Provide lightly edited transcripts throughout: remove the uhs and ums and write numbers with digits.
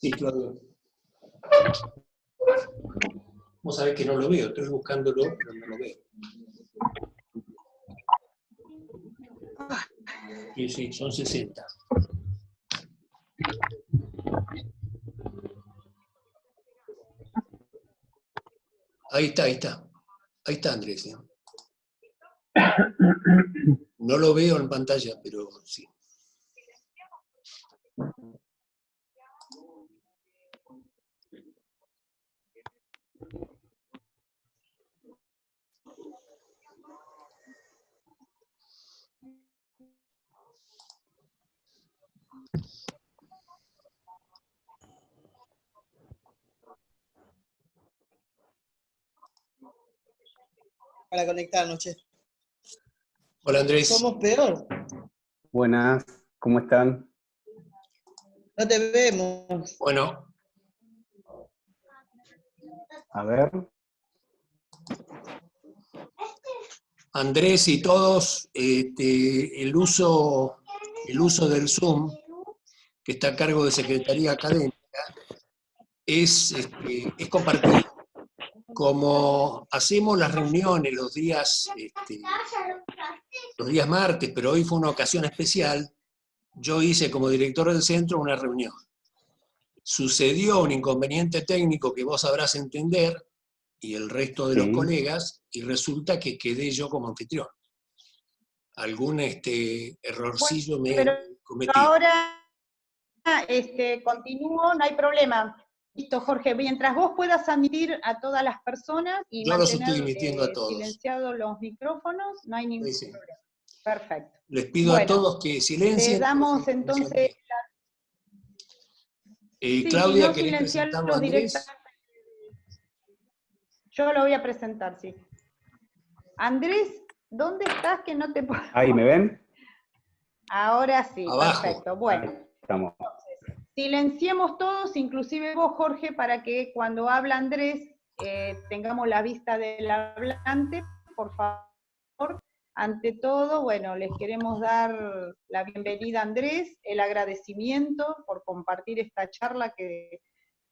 Sí, Claudio. Vos sabés que no lo veo, estoy buscándolo, pero no lo veo. Sí, sí, son 60. Ahí está, ahí está. Ahí está, Andrés. ¿Eh? No lo veo en pantalla, pero sí. Para conectarnos, che. Hola, Andrés. Somos peor. Buenas, ¿cómo están? No te vemos. Bueno. A ver. Andrés y todos, el uso del Zoom, que está a cargo de Secretaría Académica, es compartido. Como hacemos las reuniones los días martes, pero hoy fue una ocasión especial, yo hice como director del centro una reunión. Sucedió un inconveniente técnico que vos sabrás entender, y el resto de los colegas, y resulta que quedé yo como anfitrión. Algún errorcillo me cometí. Ahora continúo, no hay problema. Listo, Jorge, mientras vos puedas admitir a todas las personas y yo los estoy mantener emitiendo a todos. silenciados los micrófonos, no hay ningún problema. Perfecto. Les pido a todos que silencien. Le damos entonces... Claudia, no ¿querés presentarlo a Andrés? Yo lo voy a presentar, sí. Andrés, ¿dónde estás que no te puedo...? ¿Ahí me ven? Ahora sí, abajo. Perfecto. Bueno, estamos. Silenciemos todos, inclusive vos, Jorge, para que cuando habla Andrés tengamos la vista del hablante, por favor. Ante todo, bueno, les queremos dar la bienvenida a Andrés, el agradecimiento por compartir esta charla que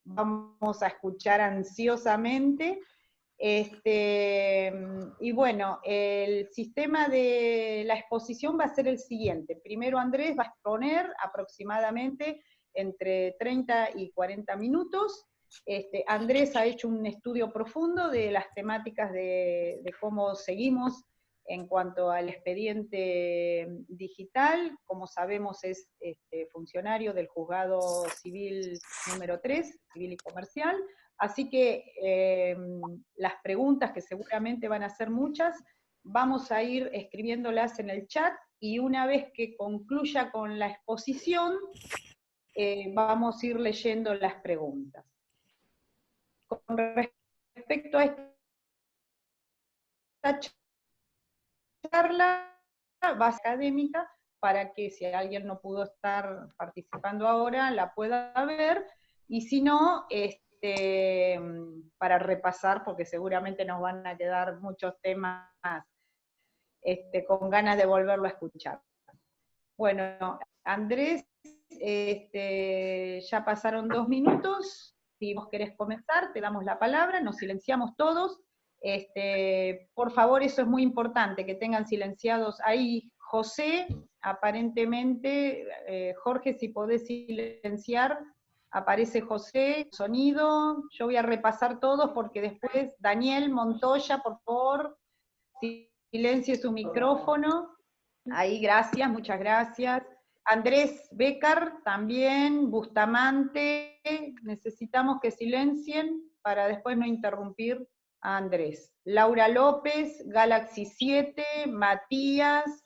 vamos a escuchar ansiosamente. Y bueno, el sistema de la exposición va a ser el siguiente. Primero Andrés va a exponer aproximadamente entre 30 y 40 minutos. Andrés ha hecho un estudio profundo de las temáticas de cómo seguimos en cuanto al expediente digital. Como sabemos es funcionario del Juzgado Civil número 3, Civil y Comercial. Así que las preguntas, que seguramente van a ser muchas, vamos a ir escribiéndolas en el chat, y una vez que concluya con la exposición, vamos a ir leyendo las preguntas. Con respecto a esta charla base académica, para que si alguien no pudo estar participando ahora, la pueda ver, y si no, para repasar, porque seguramente nos van a quedar muchos temas con ganas de volverlo a escuchar. Bueno, Andrés, ya pasaron 2 minutos, si vos querés comenzar, te damos la palabra, nos silenciamos todos. Por favor, eso es muy importante, que tengan silenciados ahí. José, aparentemente, Jorge, si podés silenciar, aparece José, sonido, yo voy a repasar todos porque después, Daniel Montoya, por favor, silencie su micrófono. Ahí, gracias, muchas gracias. Andrés Becar, también, Bustamante, necesitamos que silencien para después no interrumpir a Andrés. Laura López, Galaxy 7, Matías.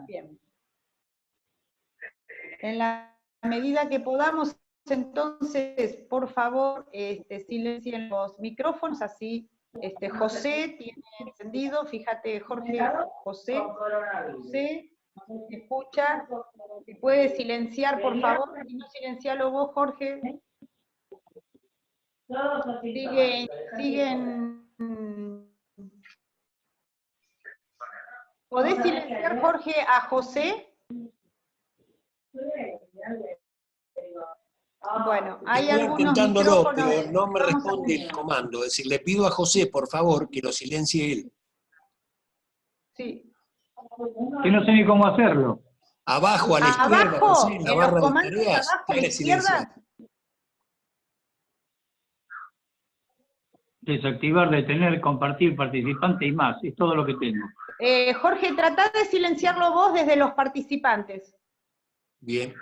Bien. En la medida que podamos, entonces, por favor, silencien los micrófonos, así José tiene encendido, fíjate, Jorge, José, no se escucha, si puede silenciar, por favor, si no silencialo vos, Jorge. Siguen. ¿Podés silenciar, Jorge, a José? Bueno, hay Estoy algunos intentándolo, micrófonos. pero no me Vamos a responde el comando. Es decir, le pido a José, por favor, que lo silencie él. Sí. Que no sé ni cómo hacerlo. Abajo a la izquierda, Abajo, José, en la en los barra de comandos tareas, abajo a la quiere silenciar. izquierda. Desactivar, detener, compartir, participante y más. Es todo lo que tengo. Jorge, tratá de silenciarlo vos desde los participantes. Bien.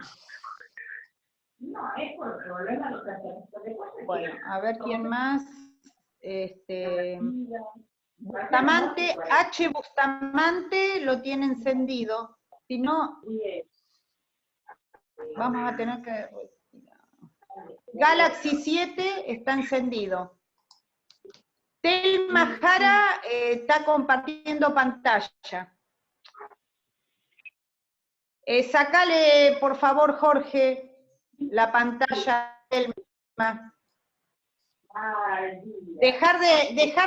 Bueno, a ver quién más. Bustamante, H. Bustamante lo tiene encendido. Si no, vamos a tener que... Galaxy 7 está encendido. Telma Jara está compartiendo pantalla. Sacale, por favor, Jorge, la pantalla del Telma. Dejar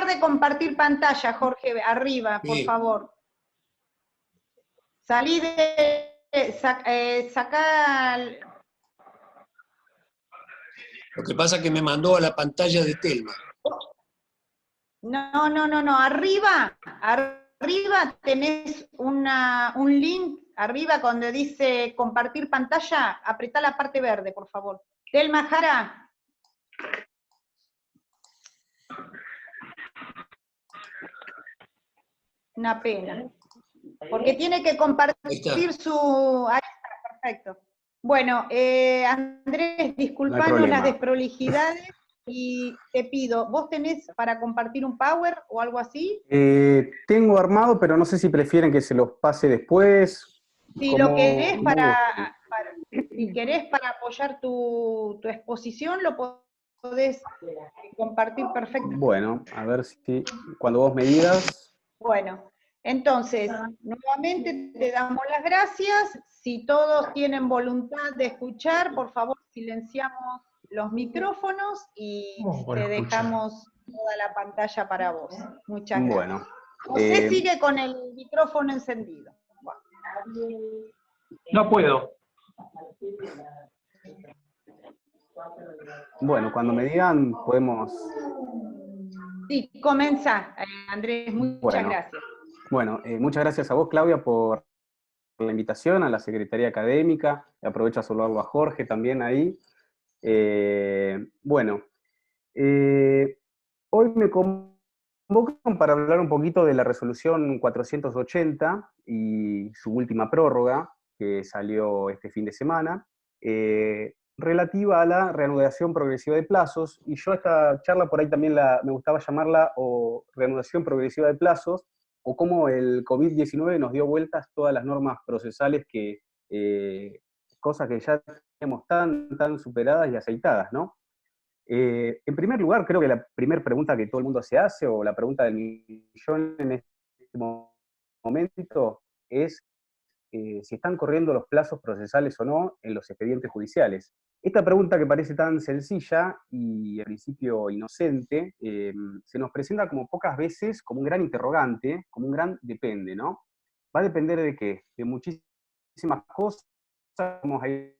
de compartir pantalla, Jorge, arriba, por Sí. favor. Salí sacar. Lo que pasa es que me mandó a la pantalla de Telma. No. Arriba tenés un link, arriba donde dice compartir pantalla, apretá la parte verde, por favor. Telma Jara. Una pena. Porque tiene que compartir su... Ahí está, perfecto. Bueno, Andrés, disculpanos las desprolijidades y te pido, ¿vos tenés para compartir un Power o algo así? Tengo armado, pero no sé si prefieren que se los pase después. Si lo querés si querés para apoyar tu exposición, lo podés compartir perfectamente. Bueno, a ver si cuando vos me digas. Bueno, entonces, nuevamente te damos las gracias. Si todos tienen voluntad de escuchar, por favor silenciamos los micrófonos y te dejamos toda la pantalla para vos. Muchas gracias. Bueno. José sigue con el micrófono encendido. No puedo. Bueno, cuando me digan podemos... Sí, comenzá, Andrés, muchas gracias. Bueno, muchas gracias a vos, Claudia, por la invitación, a la Secretaría Académica. Aprovecho a saludarlo a Jorge también ahí. Hoy me convocan para hablar un poquito de la resolución 480 y su última prórroga, que salió este fin de semana, relativa a la reanudación progresiva de plazos, y yo esta charla por ahí también me gustaba llamarla o reanudación progresiva de plazos, o cómo el COVID-19 nos dio vueltas todas las normas procesales cosas que ya teníamos tan superadas y aceitadas, ¿no? En primer lugar, creo que la primera pregunta que todo el mundo se hace, o la pregunta del millón en este momento, es si están corriendo los plazos procesales o no en los expedientes judiciales. Esta pregunta, que parece tan sencilla y al principio inocente, se nos presenta como pocas veces como un gran interrogante, como un gran depende, ¿no? Va a depender de qué, de muchísimas cosas, vamos a ir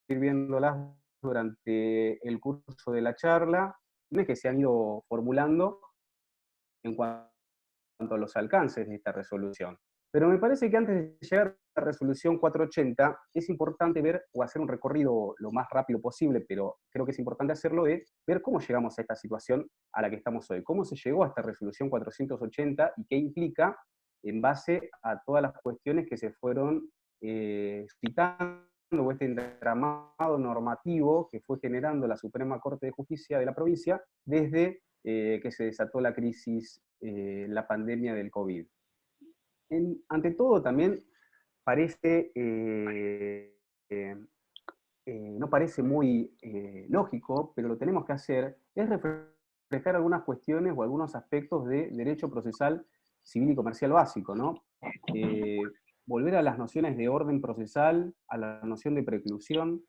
viéndolas durante el curso de la charla, que se han ido formulando en cuanto a los alcances de esta resolución. Pero me parece que antes de llegar a la resolución 480, es importante ver, o hacer un recorrido lo más rápido posible, pero creo que es importante hacerlo, de ver cómo llegamos a esta situación a la que estamos hoy, cómo se llegó a esta resolución 480 y qué implica en base a todas las cuestiones que se fueron citando, o este entramado normativo que fue generando la Suprema Corte de Justicia de la provincia desde que se desató la crisis, la pandemia del COVID. Ante todo, también parece, no parece muy lógico, pero lo tenemos que hacer, es reflejar algunas cuestiones o algunos aspectos de derecho procesal civil y comercial básico, ¿no? Volver a las nociones de orden procesal, a la noción de preclusión,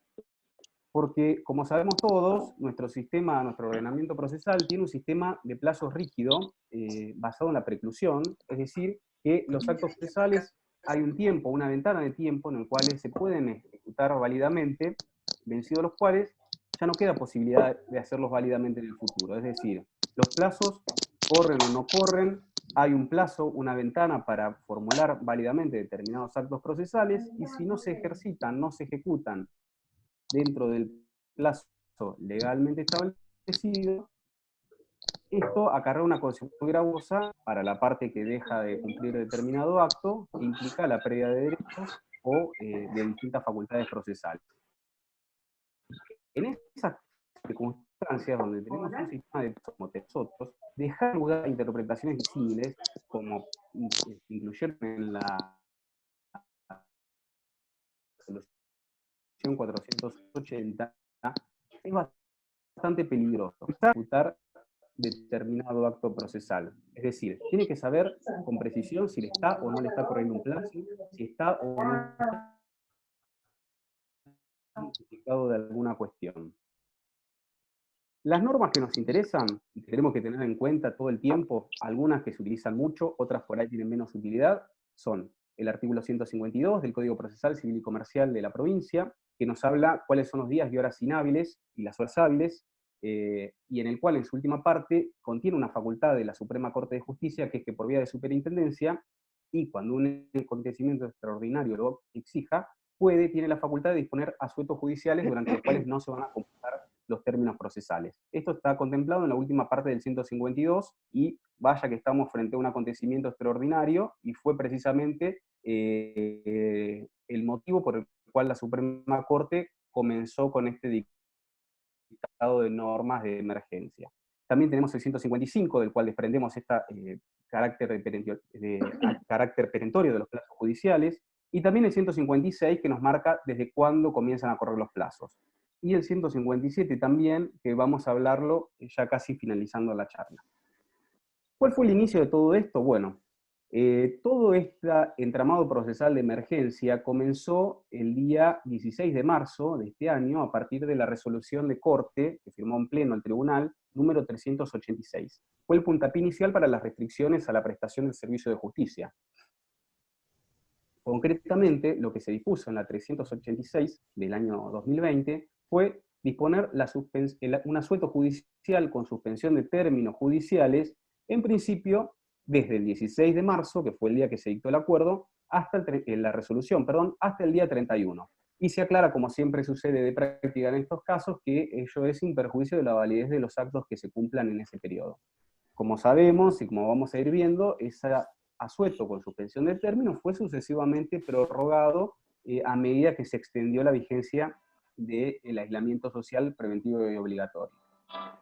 porque, como sabemos todos, nuestro sistema, nuestro ordenamiento procesal tiene un sistema de plazos rígido basado en la preclusión, es decir, que los actos procesales hay un tiempo, una ventana de tiempo en el cual se pueden ejecutar válidamente, vencidos los cuales ya no queda posibilidad de hacerlos válidamente en el futuro. Es decir, los plazos corren o no corren, hay un plazo, una ventana para formular válidamente determinados actos procesales, y si no se ejercitan, no se ejecutan dentro del plazo legalmente establecido, esto acarrea una consecuencia gravosa para la parte que deja de cumplir determinado acto, que implica la pérdida de derechos o de distintas facultades procesales. En esas circunstancias donde tenemos un sistema de como nosotros, dejar lugar a interpretaciones disímiles, como incluyeron en la resolución 480, es bastante peligroso ejecutar determinado acto procesal. Es decir, tiene que saber con precisión si le está o no le está corriendo un plazo, si está o no está justificado de alguna cuestión. Las normas que nos interesan, y que tenemos que tener en cuenta todo el tiempo, algunas que se utilizan mucho, otras por ahí tienen menos utilidad, son el artículo 152 del Código Procesal Civil y Comercial de la provincia, que nos habla cuáles son los días y horas inhábiles y las horas hábiles, y en el cual en su última parte contiene una facultad de la Suprema Corte de Justicia, que es que por vía de superintendencia, y cuando un acontecimiento extraordinario lo exija, tiene la facultad de disponer asuetos judiciales durante los cuales no se van a computar los términos procesales. Esto está contemplado en la última parte del 152, y vaya que estamos frente a un acontecimiento extraordinario, y fue precisamente el motivo por el cual la Suprema Corte comenzó con este dictado de normas de emergencia. También tenemos el 155, del cual desprendemos este carácter perentorio de los plazos judiciales, y también el 156, que nos marca desde cuándo comienzan a correr los plazos. Y el 157 también, que vamos a hablarlo ya casi finalizando la charla. ¿Cuál fue el inicio de todo esto? Bueno, todo este entramado procesal de emergencia comenzó el día 16 de marzo de este año, a partir de la resolución de Corte, que firmó en pleno el Tribunal, número 386. Fue el puntapié inicial para las restricciones a la prestación del servicio de justicia. Concretamente, lo que se dispuso en la 386 del año 2020 fue disponer un asueto judicial con suspensión de términos judiciales, en principio, desde el 16 de marzo, que fue el día que se dictó el acuerdo, hasta la resolución, hasta el día 31. Y se aclara, como siempre sucede de práctica en estos casos, que ello es sin perjuicio de la validez de los actos que se cumplan en ese periodo. Como sabemos, y como vamos a ir viendo, esa asueto con suspensión de términos fue sucesivamente prorrogado a medida que se extendió la vigencia del aislamiento social preventivo y obligatorio.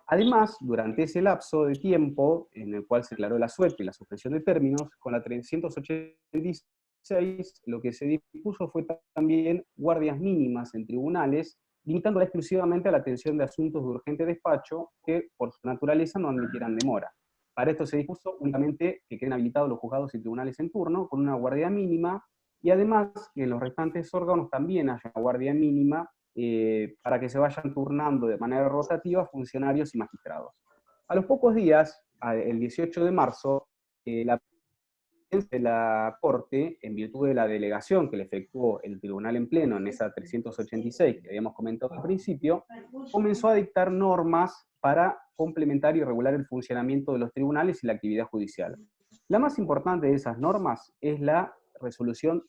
Además, durante ese lapso de tiempo en el cual se declaró el asueto y la suspensión de términos, con la 386 lo que se dispuso fue también guardias mínimas en tribunales, limitándola exclusivamente a la atención de asuntos de urgente despacho que, por su naturaleza, no admitieran demora. Para esto se dispuso únicamente que queden habilitados los juzgados y tribunales en turno, con una guardia mínima y además que en los restantes órganos también haya una guardia mínima para que se vayan turnando de manera rotativa funcionarios y magistrados. A los pocos días, el 18 de marzo, la de la Corte, en virtud de la delegación que le efectuó el Tribunal en Pleno en esa 386 que habíamos comentado al principio, comenzó a dictar normas para complementar y regular el funcionamiento de los tribunales y la actividad judicial. La más importante de esas normas es la resolución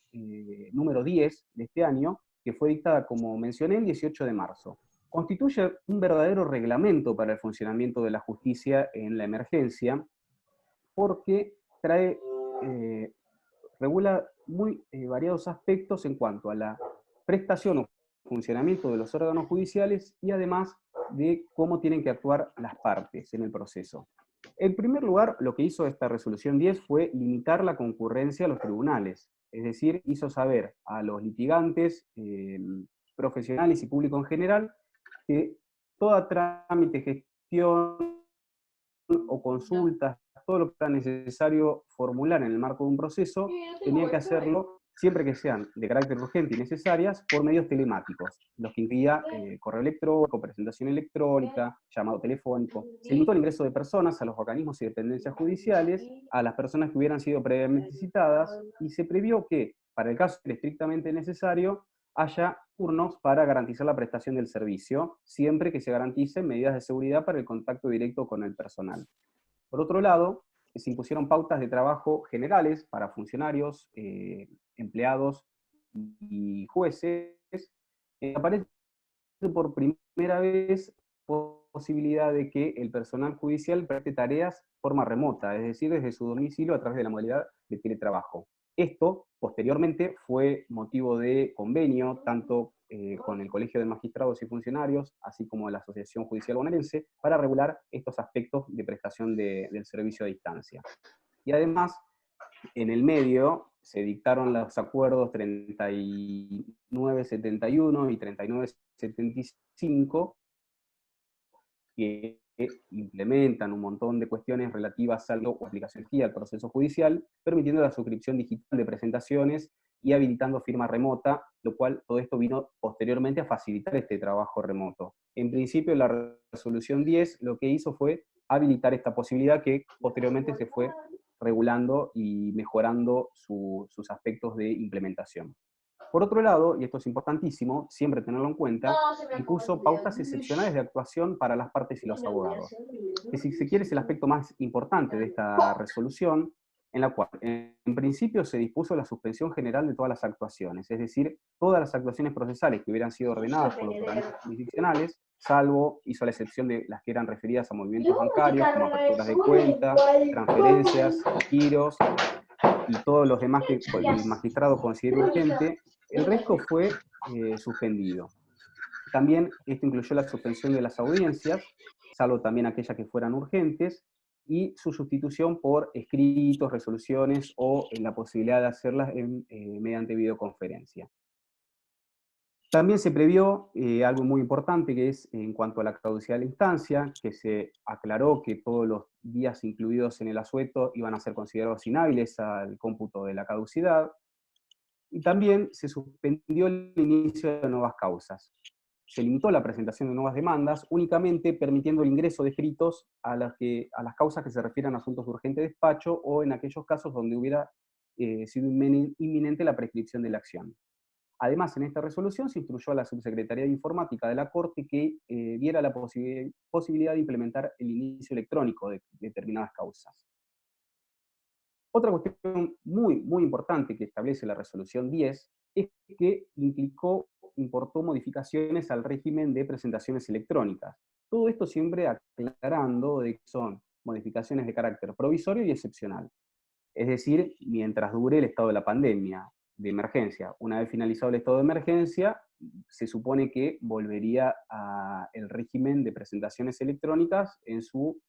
número 10 de este año, que fue dictada, como mencioné, el 18 de marzo. Constituye un verdadero reglamento para el funcionamiento de la justicia en la emergencia, porque regula muy variados aspectos en cuanto a la prestación o funcionamiento de los órganos judiciales y además de cómo tienen que actuar las partes en el proceso. En primer lugar, lo que hizo esta resolución 10 fue limitar la concurrencia a los tribunales, es decir, hizo saber a los litigantes, profesionales y público en general, que toda trámite, gestión o consultas, todo lo que era necesario formular en el marco de un proceso, tenía que hacerlo siempre que sean de carácter urgente y necesarias por medios telemáticos, los que incluía correo electrónico, presentación electrónica, llamado telefónico. Se limitó el ingreso de personas a los organismos y dependencias judiciales, a las personas que hubieran sido previamente citadas, y se previó que, para el caso estrictamente necesario, haya turnos para garantizar la prestación del servicio, siempre que se garanticen medidas de seguridad para el contacto directo con el personal. Por otro lado, se impusieron pautas de trabajo generales para funcionarios, empleados y jueces. Aparece por primera vez posibilidad de que el personal judicial preste tareas de forma remota, es decir, desde su domicilio a través de la modalidad de teletrabajo. Esto, posteriormente, fue motivo de convenio, tanto con el Colegio de Magistrados y Funcionarios, así como la Asociación Judicial Bonaerense, para regular estos aspectos de prestación del servicio a distancia. Y además, en el medio, se dictaron los acuerdos 3971 y 3975, que implementan un montón de cuestiones relativas a la aplicación al proceso judicial, permitiendo la suscripción digital de presentaciones y habilitando firma remota, lo cual todo esto vino posteriormente a facilitar este trabajo remoto. En principio, la resolución 10 lo que hizo fue habilitar esta posibilidad que posteriormente se fue regulando y mejorando sus aspectos de implementación. Por otro lado, y esto es importantísimo, siempre tenerlo en cuenta, impuso pautas excepcionales de actuación para las partes y los abogados. Que si se quiere es el aspecto más importante de esta resolución, en la cual en principio se dispuso la suspensión general de todas las actuaciones, es decir, todas las actuaciones procesales que hubieran sido ordenadas por los organismos jurisdiccionales, salvo hizo la excepción de las que eran referidas a movimientos bancarios, como aperturas de cuenta, transferencias, giros, y todos los demás que el magistrado considere urgente. El resto fue suspendido. También esto incluyó la suspensión de las audiencias, salvo también aquellas que fueran urgentes, y su sustitución por escritos, resoluciones o la posibilidad de hacerlas mediante videoconferencia. También se previó algo muy importante, que es en cuanto a la caducidad de la instancia, que se aclaró que todos los días incluidos en el asueto iban a ser considerados inhábiles al cómputo de la caducidad. Y también se suspendió el inicio de nuevas causas. Se limitó la presentación de nuevas demandas, únicamente permitiendo el ingreso de escritos a las causas que se refieran a asuntos de urgente despacho o en aquellos casos donde hubiera sido inminente la prescripción de la acción. Además, en esta resolución se instruyó a la Subsecretaría de Informática de la Corte que diera la posibilidad de implementar el inicio electrónico de determinadas causas. Otra cuestión muy, muy importante que establece la resolución 10 es que importó modificaciones al régimen de presentaciones electrónicas. Todo esto siempre aclarando de que son modificaciones de carácter provisorio y excepcional. Es decir, mientras dure el estado de la pandemia, de emergencia. Una vez finalizado el estado de emergencia, se supone que volvería al régimen de presentaciones electrónicas en su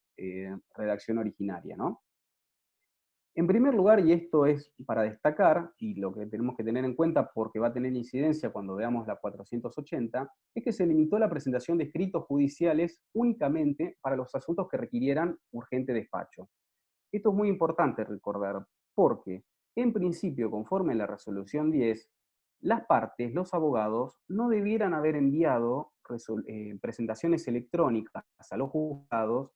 redacción originaria, ¿no? En primer lugar, y esto es para destacar, y lo que tenemos que tener en cuenta porque va a tener incidencia cuando veamos la 480, es que se limitó la presentación de escritos judiciales únicamente para los asuntos que requirieran urgente despacho. Esto es muy importante recordar, porque En principio, conforme a la resolución 10, las partes, los abogados, no debieran haber enviado presentaciones electrónicas a los juzgados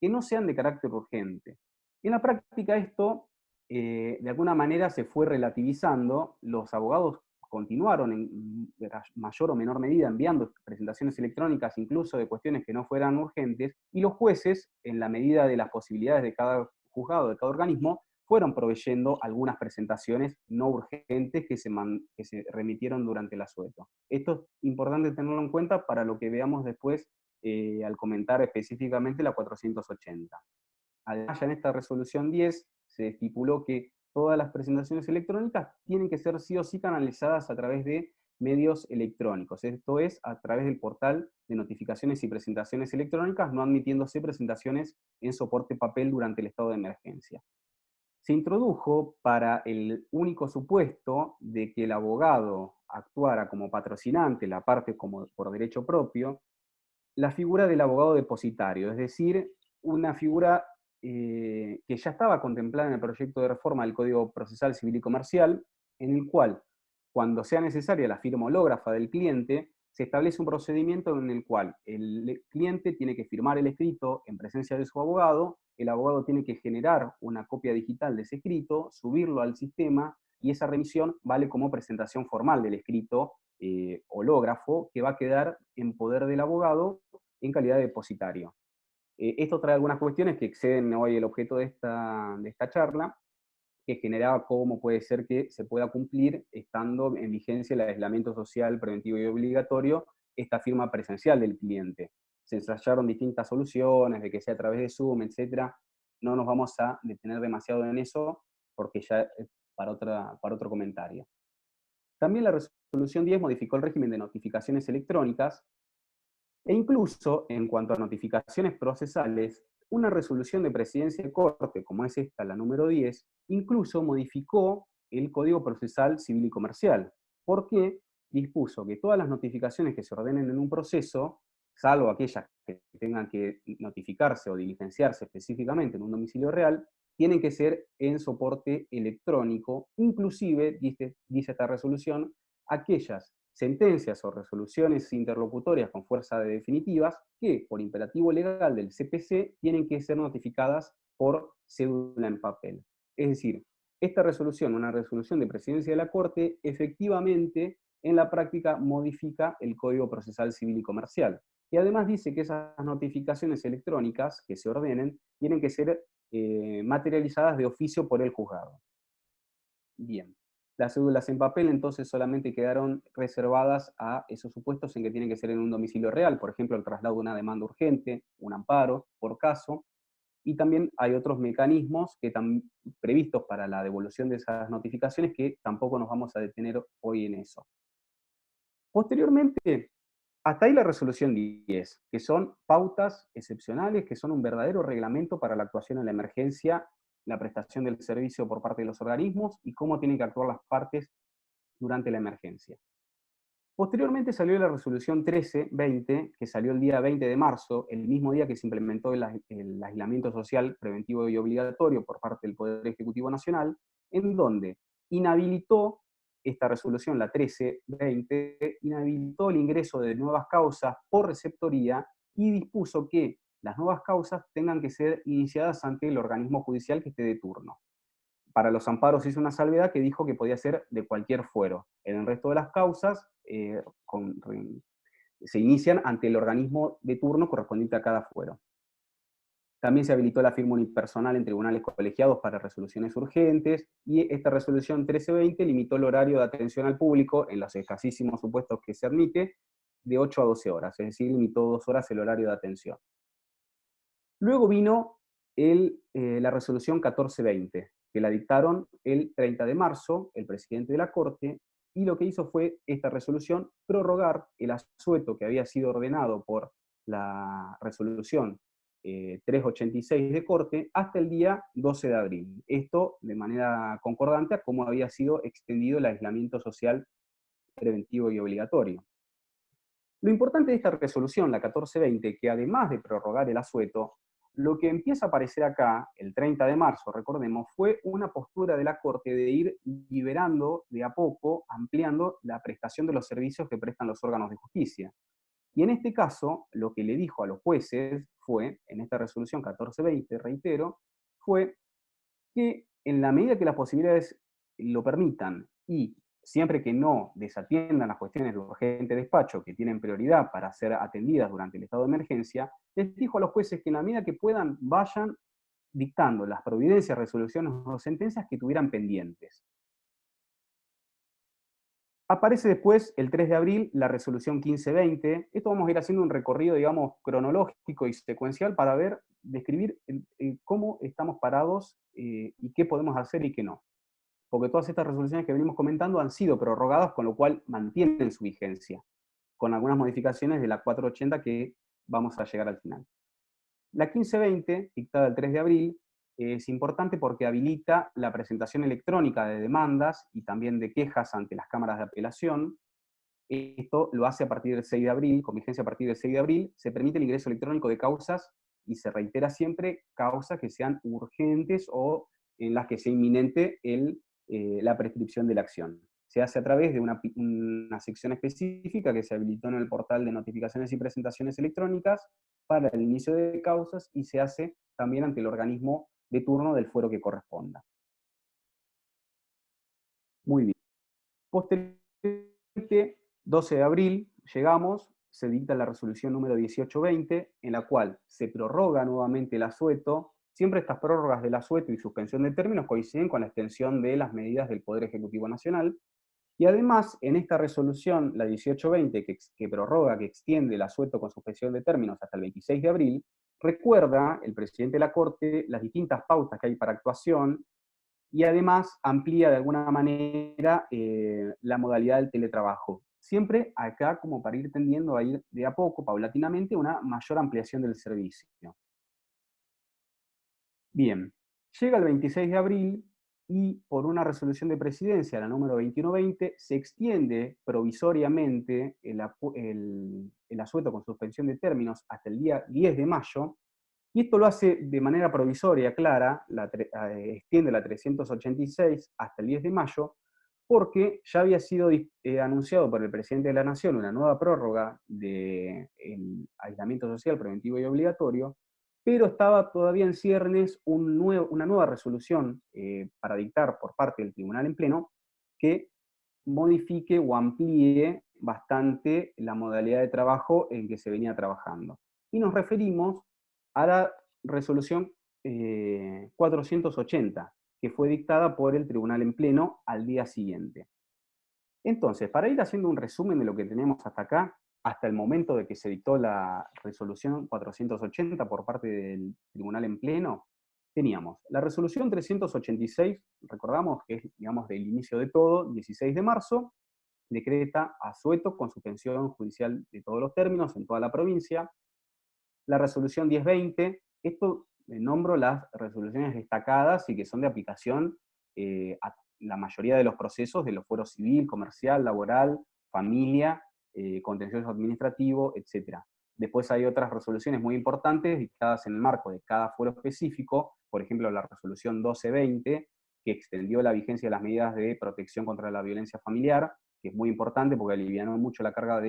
que no sean de carácter urgente. En la práctica esto, de alguna manera, se fue relativizando. Los abogados continuaron en mayor o menor medida enviando presentaciones electrónicas, incluso de cuestiones que no fueran urgentes, y los jueces, en la medida de las posibilidades de cada juzgado, de cada organismo, fueron proveyendo algunas presentaciones no urgentes que se remitieron durante el asueto. Esto es importante tenerlo en cuenta para lo que veamos después al comentar específicamente la 480. Además, ya en esta resolución 10 se estipuló que todas las presentaciones electrónicas tienen que ser sí o sí canalizadas a través de medios electrónicos, esto es, a través del portal de notificaciones y presentaciones electrónicas, no admitiéndose presentaciones en soporte papel durante el estado de emergencia. Se introdujo para el único supuesto de que el abogado actuara como patrocinante, la parte como por derecho propio, la figura del abogado depositario, es decir, una figura que ya estaba contemplada en el proyecto de reforma del Código Procesal Civil y Comercial, en el cual, cuando sea necesaria la firma hológrafa del cliente, se establece un procedimiento en el cual el cliente tiene que firmar el escrito en presencia de su abogado, el abogado tiene que generar una copia digital de ese escrito, subirlo al sistema, y esa remisión vale como presentación formal del escrito hológrafo que va a quedar en poder del abogado en calidad de depositario. Esto trae algunas cuestiones que exceden hoy el objeto de esta charla, que generaba cómo puede ser que se pueda cumplir, estando en vigencia el aislamiento social preventivo y obligatorio, esta firma presencial del cliente. Se ensayaron distintas soluciones, de que sea a través de Zoom, etc. No nos vamos a detener demasiado en eso, porque ya es para otro comentario. También la resolución 10 modificó el régimen de notificaciones electrónicas, e incluso, en cuanto a notificaciones procesales, una resolución de presidencia de corte, como es esta, la número 10, incluso modificó el Código Procesal Civil y Comercial, porque dispuso que todas las notificaciones que se ordenen en un proceso, salvo aquellas que tengan que notificarse o diligenciarse específicamente en un domicilio real, tienen que ser en soporte electrónico, inclusive, dice esta resolución, aquellas sentencias o resoluciones interlocutorias con fuerza de definitivas que, por imperativo legal del CPC, tienen que ser notificadas por cédula en papel. Es decir, esta resolución, una resolución de presidencia de la Corte, efectivamente, en la práctica modifica el Código Procesal Civil y Comercial. Y además dice que esas notificaciones electrónicas que se ordenen tienen que ser materializadas de oficio por el juzgado. Bien. Las cédulas en papel entonces solamente quedaron reservadas a esos supuestos en que tienen que ser en un domicilio real, por ejemplo, el traslado de una demanda urgente, un amparo, por caso, y también hay otros mecanismos que están previstos para la devolución de esas notificaciones que tampoco nos vamos a detener hoy en eso. Posteriormente, hasta ahí la resolución 10, que son pautas excepcionales, que son un verdadero reglamento para la actuación en la emergencia, la prestación del servicio por parte de los organismos y cómo tienen que actuar las partes durante la emergencia. Posteriormente salió la resolución 1320, que salió el día 20 de marzo, el mismo día que se implementó el aislamiento social preventivo y obligatorio por parte del Poder Ejecutivo Nacional, en donde inhabilitó esta resolución, la 1320, inhabilitó el ingreso de nuevas causas por receptoría y dispuso que las nuevas causas tengan que ser iniciadas ante el organismo judicial que esté de turno. Para los amparos hizo una salvedad que dijo que podía ser de cualquier fuero. En el resto de las causas se inician ante el organismo de turno correspondiente a cada fuero. También se habilitó la firma unipersonal en tribunales colegiados para resoluciones urgentes, y esta resolución 1320 limitó el horario de atención al público, en los escasísimos supuestos que se admite, de 8 a 12 horas, es decir, limitó 2 horas el horario de atención. Luego vino la resolución 1420, que la dictaron el 30 de marzo el presidente de la Corte, y lo que hizo fue esta resolución prorrogar el asueto que había sido ordenado por la resolución 386 de Corte hasta el día 12 de abril. Esto de manera concordante a cómo había sido extendido el aislamiento social preventivo y obligatorio. Lo importante de esta resolución, la 1420, que además de prorrogar el asueto, Lo que empieza a aparecer acá, el 30 de marzo, recordemos, fue una postura de la Corte de ir liberando de a poco, ampliando la prestación de los servicios que prestan los órganos de justicia. Y en este caso, lo que le dijo a los jueces fue, en esta resolución 1420, reitero, fue que en la medida que las posibilidades lo permitan y siempre que no desatiendan las cuestiones de urgente despacho que tienen prioridad para ser atendidas durante el estado de emergencia, les dijo a los jueces que en la medida que puedan vayan dictando las providencias, resoluciones o sentencias que tuvieran pendientes. Aparece después, el 3 de abril, la resolución 1520. Esto vamos a ir haciendo un recorrido, digamos, cronológico y secuencial para ver, describir cómo estamos parados y qué podemos hacer y qué no. Porque todas estas resoluciones que venimos comentando han sido prorrogadas, con lo cual mantienen su vigencia, con algunas modificaciones de la 480 que vamos a llegar al final. La 1520, dictada el 3 de abril, es importante porque habilita la presentación electrónica de demandas y también de quejas ante las cámaras de apelación. Esto lo hace a partir del 6 de abril, con vigencia a partir del 6 de abril, se permite el ingreso electrónico de causas y se reitera siempre causas que sean urgentes o en las que sea inminente la prescripción de la acción. Se hace a través de una sección específica que se habilitó en el portal de notificaciones y presentaciones electrónicas para el inicio de causas y se hace también ante el organismo de turno del fuero que corresponda. Muy bien. Posteriormente, 12 de abril, llegamos, se dicta la resolución número 1820, en la cual se prorroga nuevamente el asueto. Siempre estas prórrogas del asueto y suspensión de términos coinciden con la extensión de las medidas del Poder Ejecutivo Nacional. Y además, en esta resolución, la 1820, que prorroga, que extiende el asueto con suspensión de términos hasta el 26 de abril, recuerda el presidente de la Corte las distintas pautas que hay para actuación y además amplía de alguna manera la modalidad del teletrabajo. Siempre acá como para ir tendiendo a ir de a poco, paulatinamente, una mayor ampliación del servicio. Bien, llega el 26 de abril y por una resolución de presidencia, la número 2120, se extiende provisoriamente el asueto con suspensión de términos hasta el día 10 de mayo, y esto lo hace de manera provisoria, clara, extiende la 386 hasta el 10 de mayo, porque ya había sido anunciado por el presidente de la Nación una nueva prórroga del aislamiento social preventivo y obligatorio, pero estaba todavía en ciernes una nueva resolución para dictar por parte del Tribunal en Pleno que modifique o amplíe bastante la modalidad de trabajo en que se venía trabajando. Y nos referimos a la resolución 480, que fue dictada por el Tribunal en Pleno al día siguiente. Entonces, para ir haciendo un resumen de lo que tenemos hasta acá, hasta el momento de que se dictó la resolución 480 por parte del Tribunal en Pleno, teníamos la resolución 386, recordamos que es, digamos, del inicio de todo, 16 de marzo, decreta asueto con suspensión judicial de todos los términos en toda la provincia. La resolución 1020, esto nombro las resoluciones destacadas y que son de aplicación a la mayoría de los procesos de los fueros civil, comercial, laboral, familia, contencioso administrativo, etc. Después hay otras resoluciones muy importantes dictadas en el marco de cada fuero específico, por ejemplo la resolución 1220, que extendió la vigencia de las medidas de protección contra la violencia familiar, que es muy importante porque alivianó mucho la carga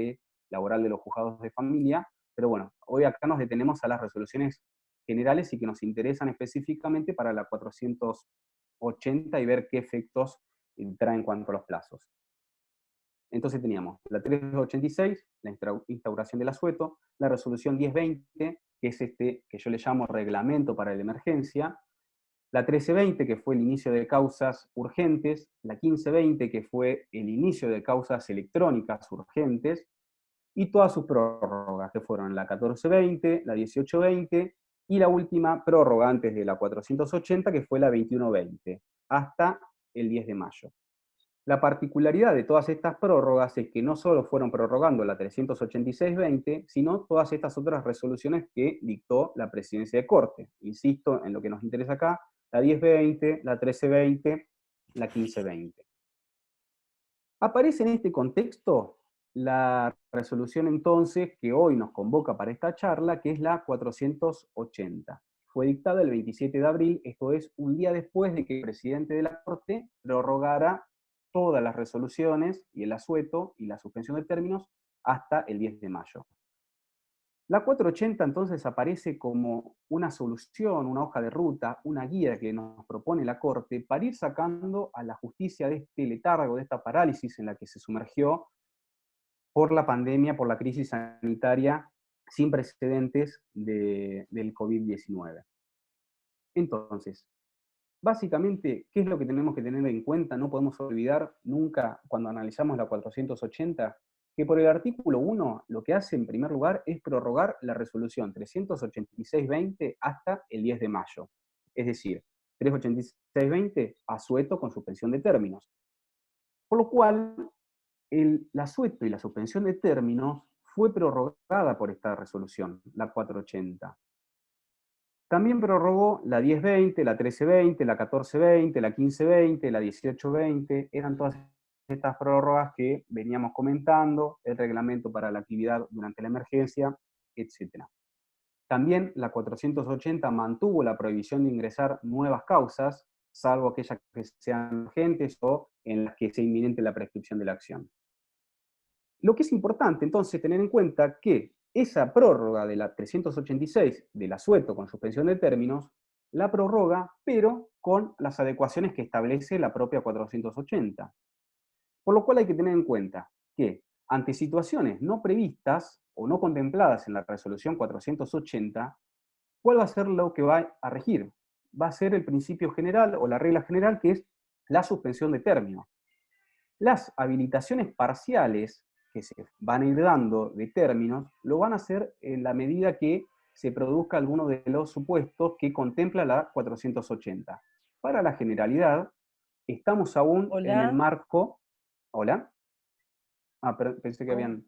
laboral de los juzgados de familia. Pero bueno, hoy acá nos detenemos a las resoluciones generales y que nos interesan específicamente para la 480 y ver qué efectos trae en cuanto a los plazos. Entonces teníamos la 386, la instauración del asueto, la resolución 1020, que es que yo le llamo reglamento para la emergencia, la 1320, que fue el inicio de causas urgentes, la 1520, que fue el inicio de causas electrónicas urgentes, y todas sus prórrogas, que fueron la 1420, la 1820, y la última prórroga antes de la 480, que fue la 2120, hasta el 10 de mayo. La particularidad de todas estas prórrogas es que no solo fueron prorrogando la 386-20, sino todas estas otras resoluciones que dictó la Presidencia de Corte. Insisto en lo que nos interesa acá, la 1020, la 1320, la 1520. Aparece en este contexto la resolución entonces que hoy nos convoca para esta charla, que es la 480. fue dictada el 27 de abril, esto es un día después de que el presidente de la Corte prorrogara todas las resoluciones y el asueto y la suspensión de términos hasta el 10 de mayo. La 480 entonces aparece como una solución, una hoja de ruta, una guía que nos propone la Corte para ir sacando a la justicia de este letargo, de esta parálisis en la que se sumergió por la pandemia, por la crisis sanitaria sin precedentes del COVID-19. Entonces, básicamente, ¿qué es lo que tenemos que tener en cuenta? No podemos olvidar nunca, cuando analizamos la 480, que por el artículo 1 lo que hace en primer lugar es prorrogar la resolución 386-20 hasta el 10 de mayo. Es decir, 386-20 asueto con suspensión de términos. Por lo cual, el asueto y la suspensión de términos fue prorrogada por esta resolución, la 480. También prorrogó la 1020, la 1320, la 1420, la 1520, la 1820, eran todas estas prórrogas que veníamos comentando, el reglamento para la actividad durante la emergencia, etc. También la 480 mantuvo la prohibición de ingresar nuevas causas, salvo aquellas que sean urgentes o en las que sea inminente la prescripción de la acción. Lo que es importante, entonces, tener en cuenta que esa prórroga de la 386 del asueto con suspensión de términos, la prorroga, pero con las adecuaciones que establece la propia 480. Por lo cual hay que tener en cuenta que, ante situaciones no previstas o no contempladas en la resolución 480, ¿cuál va a ser lo que va a regir? Va a ser el principio general o la regla general, que es la suspensión de términos. Las habilitaciones parciales que se van a ir dando de términos, lo van a hacer en la medida que se produzca alguno de los supuestos que contempla la 480. Para la generalidad, estamos aún en el marco... ¿Hola? Ah, pero pensé que habían...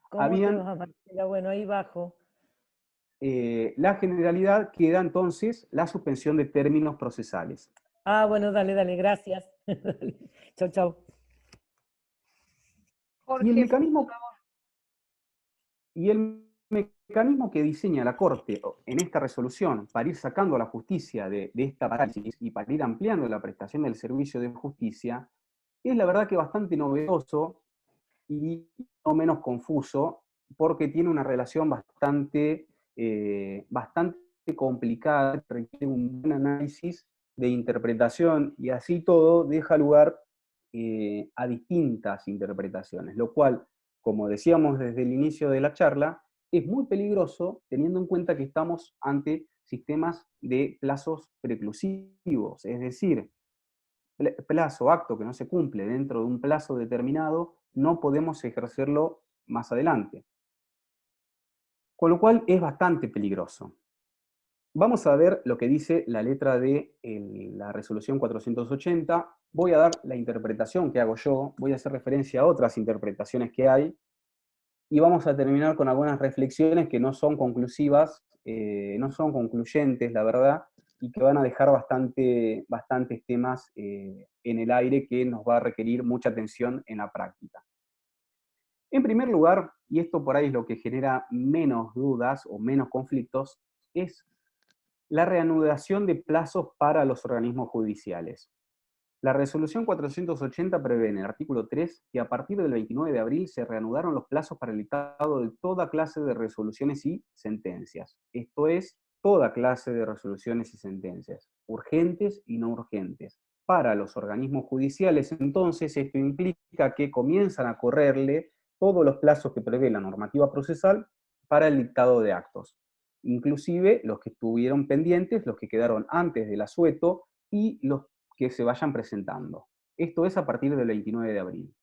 ¿Cómo te vas, Marcela? Bueno, ahí bajo. La generalidad queda entonces la suspensión de términos procesales. Ah, bueno, dale, dale, gracias. Chau, chau. Y el mecanismo que diseña la Corte en esta resolución para ir sacando a la justicia de esta parálisis y para ir ampliando la prestación del servicio de justicia es la verdad que bastante novedoso y no menos confuso, porque tiene una relación bastante complicada, requiere un buen análisis de interpretación y así todo deja lugar a distintas interpretaciones, lo cual, como decíamos desde el inicio de la charla, es muy peligroso teniendo en cuenta que estamos ante sistemas de plazos preclusivos, es decir, plazo, acto que no se cumple dentro de un plazo determinado, no podemos ejercerlo más adelante. Con lo cual es bastante peligroso. Vamos a ver lo que dice la letra de la resolución 480. Voy a dar la interpretación que hago yo, voy a hacer referencia a otras interpretaciones que hay, y vamos a terminar con algunas reflexiones que no son conclusivas, no son concluyentes, la verdad, y que van a dejar bastantes temas en el aire que nos va a requerir mucha atención en la práctica. En primer lugar, y esto por ahí es lo que genera menos dudas o menos conflictos, es la reanudación de plazos para los organismos judiciales. La resolución 480 prevé en el artículo 3 que a partir del 29 de abril se reanudaron los plazos para el dictado de toda clase de resoluciones y sentencias. Esto es, toda clase de resoluciones y sentencias, urgentes y no urgentes. Para los organismos judiciales, entonces, esto implica que comienzan a correrle todos los plazos que prevé la normativa procesal para el dictado de actos, inclusive los que estuvieron pendientes, los que quedaron antes del asueto y los que se vayan presentando. Esto es a partir del 29 de abril.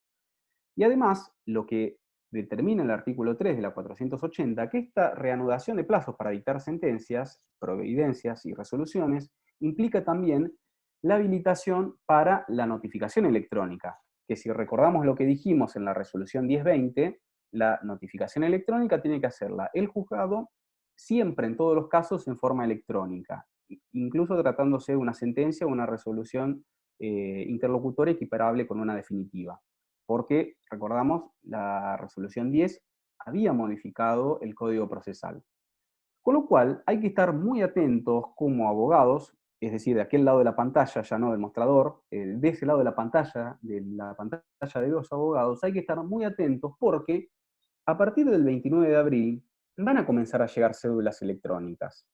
Y además, lo que determina el artículo 3 de la 480, que esta reanudación de plazos para dictar sentencias, providencias y resoluciones implica también la habilitación para la notificación electrónica, que si recordamos lo que dijimos en la resolución 1020, la notificación electrónica tiene que hacerla el juzgado siempre, en todos los casos, en forma electrónica, incluso tratándose de una sentencia o una resolución interlocutora equiparable con una definitiva. Porque, recordamos, la resolución 10 había modificado el Código Procesal. Con lo cual, hay que estar muy atentos como abogados, es decir, de aquel lado de la pantalla, ya no del mostrador, de ese lado de la pantalla de los abogados, hay que estar muy atentos porque a partir del 29 de abril van a comenzar a llegar cédulas electrónicas.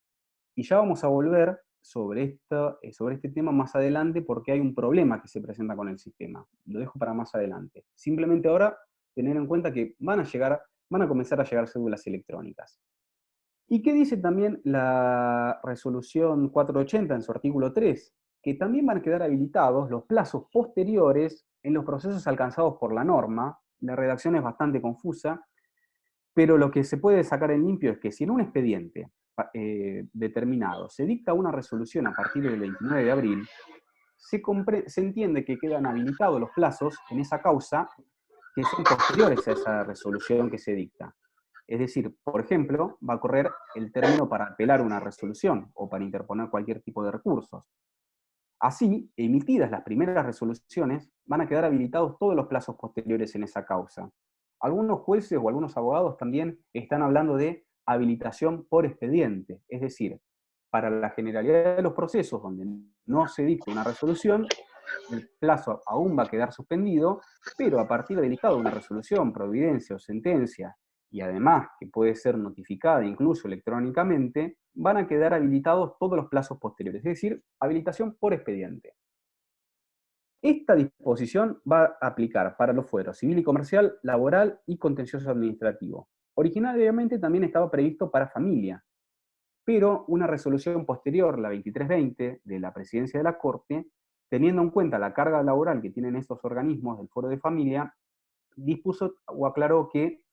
Y ya vamos a volver sobre este tema más adelante porque hay un problema que se presenta con el sistema. Lo dejo para más adelante. Simplemente ahora tener en cuenta que van a comenzar a llegar cédulas electrónicas. ¿Y qué dice también la resolución 480 en su artículo 3? Que también van a quedar habilitados los plazos posteriores en los procesos alcanzados por la norma. La redacción es bastante confusa, pero lo que se puede sacar en limpio es que si en un expediente determinado se dicta una resolución a partir del 29 de abril, se entiende que quedan habilitados los plazos en esa causa que son posteriores a esa resolución que se dicta. Es decir, por ejemplo, va a correr el término para apelar una resolución o para interponer cualquier tipo de recursos. Así, emitidas las primeras resoluciones, van a quedar habilitados todos los plazos posteriores en esa causa. Algunos jueces o algunos abogados también están hablando de habilitación por expediente, es decir, para la generalidad de los procesos donde no se dicta una resolución, el plazo aún va a quedar suspendido, pero a partir de dictado una resolución, providencia o sentencia, y además que puede ser notificada incluso electrónicamente, van a quedar habilitados todos los plazos posteriores, es decir, habilitación por expediente. Esta disposición va a aplicar para los fueros civil y comercial, laboral y contencioso administrativo. Originariamente también estaba previsto para familia, pero una resolución posterior, la 2320 de la Presidencia de la Corte, teniendo en cuenta la carga laboral que tienen estos organismos del Foro de Familia, dispuso o aclaró que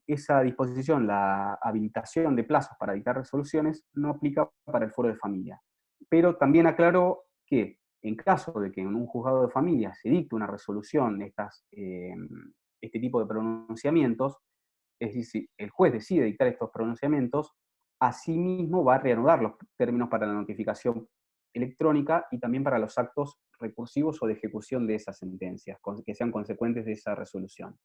esa disposición, la habilitación de plazos para dictar resoluciones, no aplica para el Foro de Familia. Pero también aclaró que en caso de que en un juzgado de familia se dicte una resolución de este tipo de pronunciamientos, es decir, el juez decide dictar estos pronunciamientos, asimismo va a reanudar los términos para la notificación electrónica y también para los actos recursivos o de ejecución de esas sentencias, que sean consecuentes de esa resolución.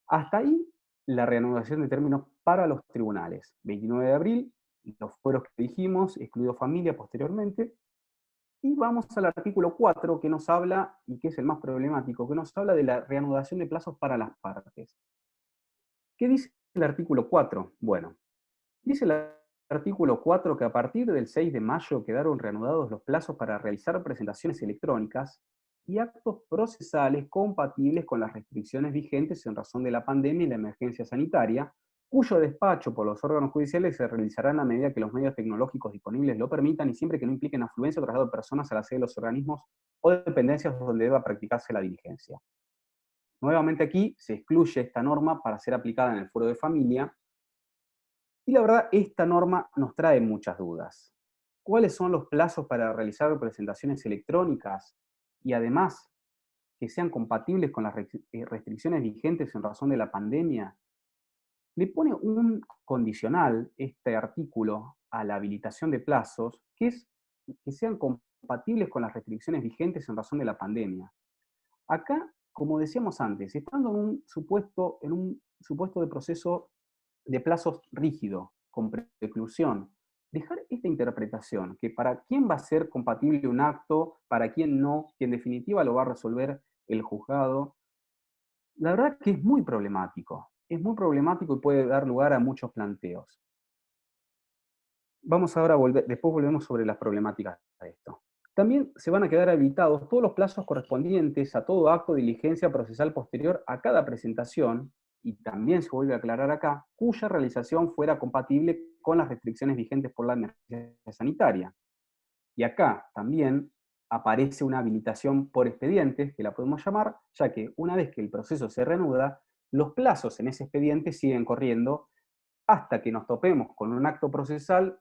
Hasta ahí la reanudación de términos para los tribunales. 29 de abril, los fueros que dijimos, excluido familia posteriormente, y vamos al artículo 4 que nos habla, y que es el más problemático, que nos habla de la reanudación de plazos para las partes. ¿Qué dice el artículo 4? Bueno, dice el artículo 4 que a partir del 6 de mayo quedaron reanudados los plazos para realizar presentaciones electrónicas y actos procesales compatibles con las restricciones vigentes en razón de la pandemia y la emergencia sanitaria, cuyo despacho por los órganos judiciales se realizará a medida que los medios tecnológicos disponibles lo permitan y siempre que no impliquen afluencia o traslado de personas a la sede de los organismos o dependencias donde deba practicarse la diligencia. Nuevamente aquí se excluye esta norma para ser aplicada en el Foro de Familia, y la verdad esta norma nos trae muchas dudas. ¿Cuáles son los plazos para realizar presentaciones electrónicas? Y además, que sean compatibles con las restricciones vigentes en razón de la pandemia. Le pone un condicional, este artículo, a la habilitación de plazos, que es que sean compatibles con las restricciones vigentes en razón de la pandemia. Acá, como decíamos antes, estando en un supuesto de proceso de plazos rígido, con preclusión, dejar esta interpretación, que para quién va a ser compatible un acto, para quién no, que en definitiva lo va a resolver el juzgado, la verdad que es muy problemático y puede dar lugar a muchos planteos. Vamos ahora a después volvemos sobre las problemáticas de esto. También se van a quedar habilitados todos los plazos correspondientes a todo acto de diligencia procesal posterior a cada presentación, y también se vuelve a aclarar acá, cuya realización fuera compatible con las restricciones vigentes por la emergencia sanitaria. Y acá también aparece una habilitación por expedientes, que la podemos llamar, ya que una vez que el proceso se reanuda, los plazos en ese expediente siguen corriendo hasta que nos topemos con un acto procesal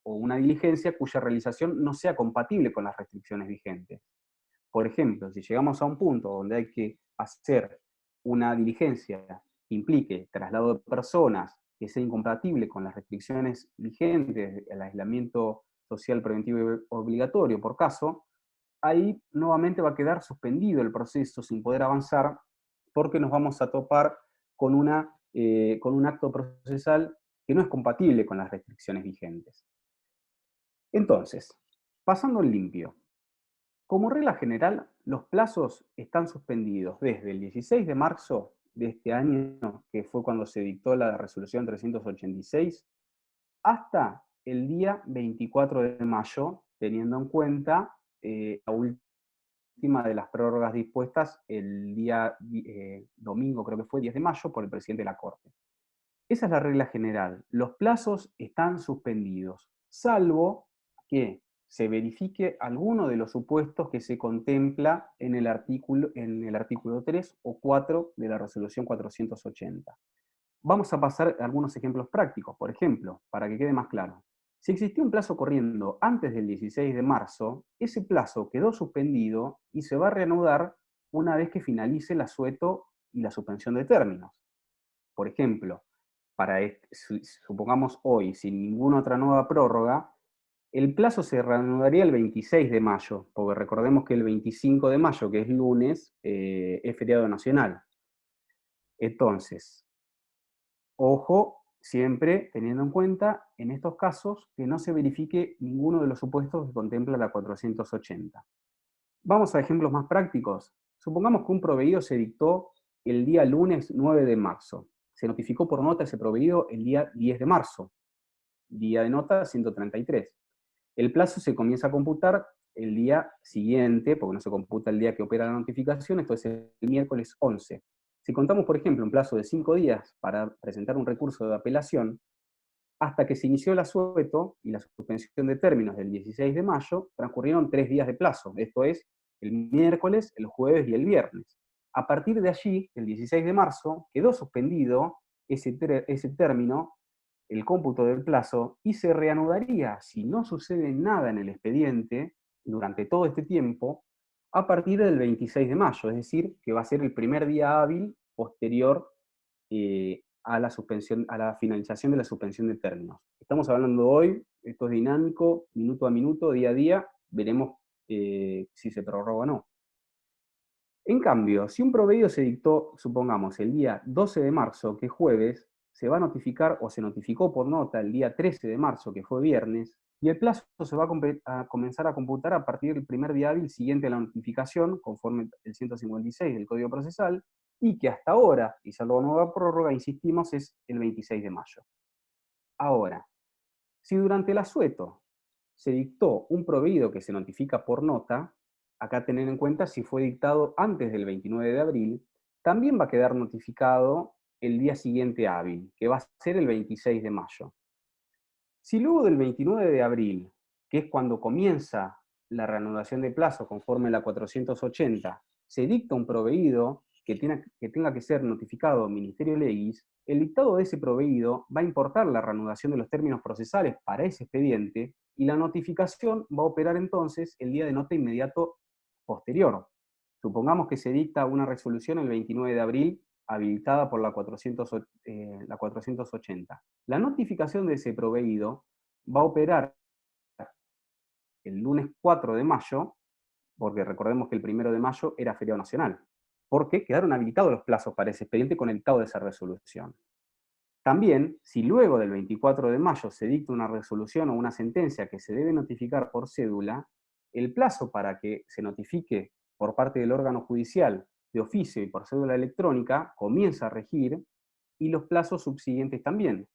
o una diligencia cuya realización no sea compatible con las restricciones vigentes. Por ejemplo, si llegamos a un punto donde hay que hacer una diligencia que implique traslado de personas, que sea incompatible con las restricciones vigentes, el aislamiento social preventivo y obligatorio por caso, ahí nuevamente va a quedar suspendido el proceso sin poder avanzar porque nos vamos a topar con un acto procesal que no es compatible con las restricciones vigentes. Entonces, pasando en limpio, como regla general, los plazos están suspendidos desde el 16 de marzo de este año, que fue cuando se dictó la resolución 386, hasta el día 24 de mayo, teniendo en cuenta la última de las prórrogas dispuestas el día domingo, creo que fue 10 de mayo, por el presidente de la Corte. Esa es la regla general. Los plazos están suspendidos, salvo que se verifique alguno de los supuestos que se contempla en el artículo 3 o 4 de la resolución 480. Vamos a pasar a algunos ejemplos prácticos. Por ejemplo, para que quede más claro, si existió un plazo corriendo antes del 16 de marzo, ese plazo quedó suspendido y se va a reanudar una vez que finalice el asueto y la suspensión de términos. Por ejemplo, supongamos hoy, sin ninguna otra nueva prórroga, el plazo se reanudaría el 26 de mayo, porque recordemos que el 25 de mayo, que es lunes, es feriado nacional. Entonces, ojo, siempre teniendo en cuenta, en estos casos, que no se verifique ninguno de los supuestos que contempla la 480. Vamos a ejemplos más prácticos. Supongamos que un proveído se dictó el día lunes 9 de marzo. Se notificó por nota ese proveído el día 10 de marzo. Día de nota 133. El plazo se comienza a computar el día siguiente, porque no se computa el día que opera la notificación, esto es el miércoles 11. Si contamos, por ejemplo, un plazo de 5 días para presentar un recurso de apelación, hasta que se inició el asueto y la suspensión de términos del 16 de mayo, transcurrieron 3 días de plazo, esto es, el miércoles, el jueves y el viernes. A partir de allí, el 16 de marzo, quedó suspendido ese término, el cómputo del plazo, y se reanudaría, si no sucede nada en el expediente, durante todo este tiempo, a partir del 26 de mayo, es decir, que va a ser el primer día hábil posterior a la finalización de la suspensión de términos. Estamos hablando hoy, esto es dinámico, minuto a minuto, día a día, veremos si se prorroga o no. En cambio, si un proveído se dictó, supongamos, el día 12 de marzo, que es jueves, se va a notificar o se notificó por nota el día 13 de marzo, que fue viernes, y el plazo se va a comenzar a computar a partir del primer día hábil siguiente a la notificación, conforme el 156 del Código Procesal, y que hasta ahora, y salvo nueva prórroga, insistimos, es el 26 de mayo. Ahora, si durante el asueto se dictó un proveído que se notifica por nota, acá tener en cuenta si fue dictado antes del 29 de abril, también va a quedar notificado el día siguiente hábil, que va a ser el 26 de mayo. Si luego del 29 de abril, que es cuando comienza la reanudación de plazo conforme la 480, se dicta un proveído que tenga que ser notificado al Ministerio Legis, el dictado de ese proveído va a importar la reanudación de los términos procesales para ese expediente y la notificación va a operar entonces el día de nota inmediato posterior. Supongamos que se dicta una resolución el 29 de abril habilitada por la 480. La notificación de ese proveído va a operar el lunes 4 de mayo, porque recordemos que el 1 de mayo era feriado nacional, porque quedaron habilitados los plazos para ese expediente con el dictado de esa resolución. También, si luego del 24 de mayo se dicta una resolución o una sentencia que se debe notificar por cédula, el plazo para que se notifique por parte del órgano judicial de oficio y por cédula electrónica comienza a regir, y los plazos subsiguientes también.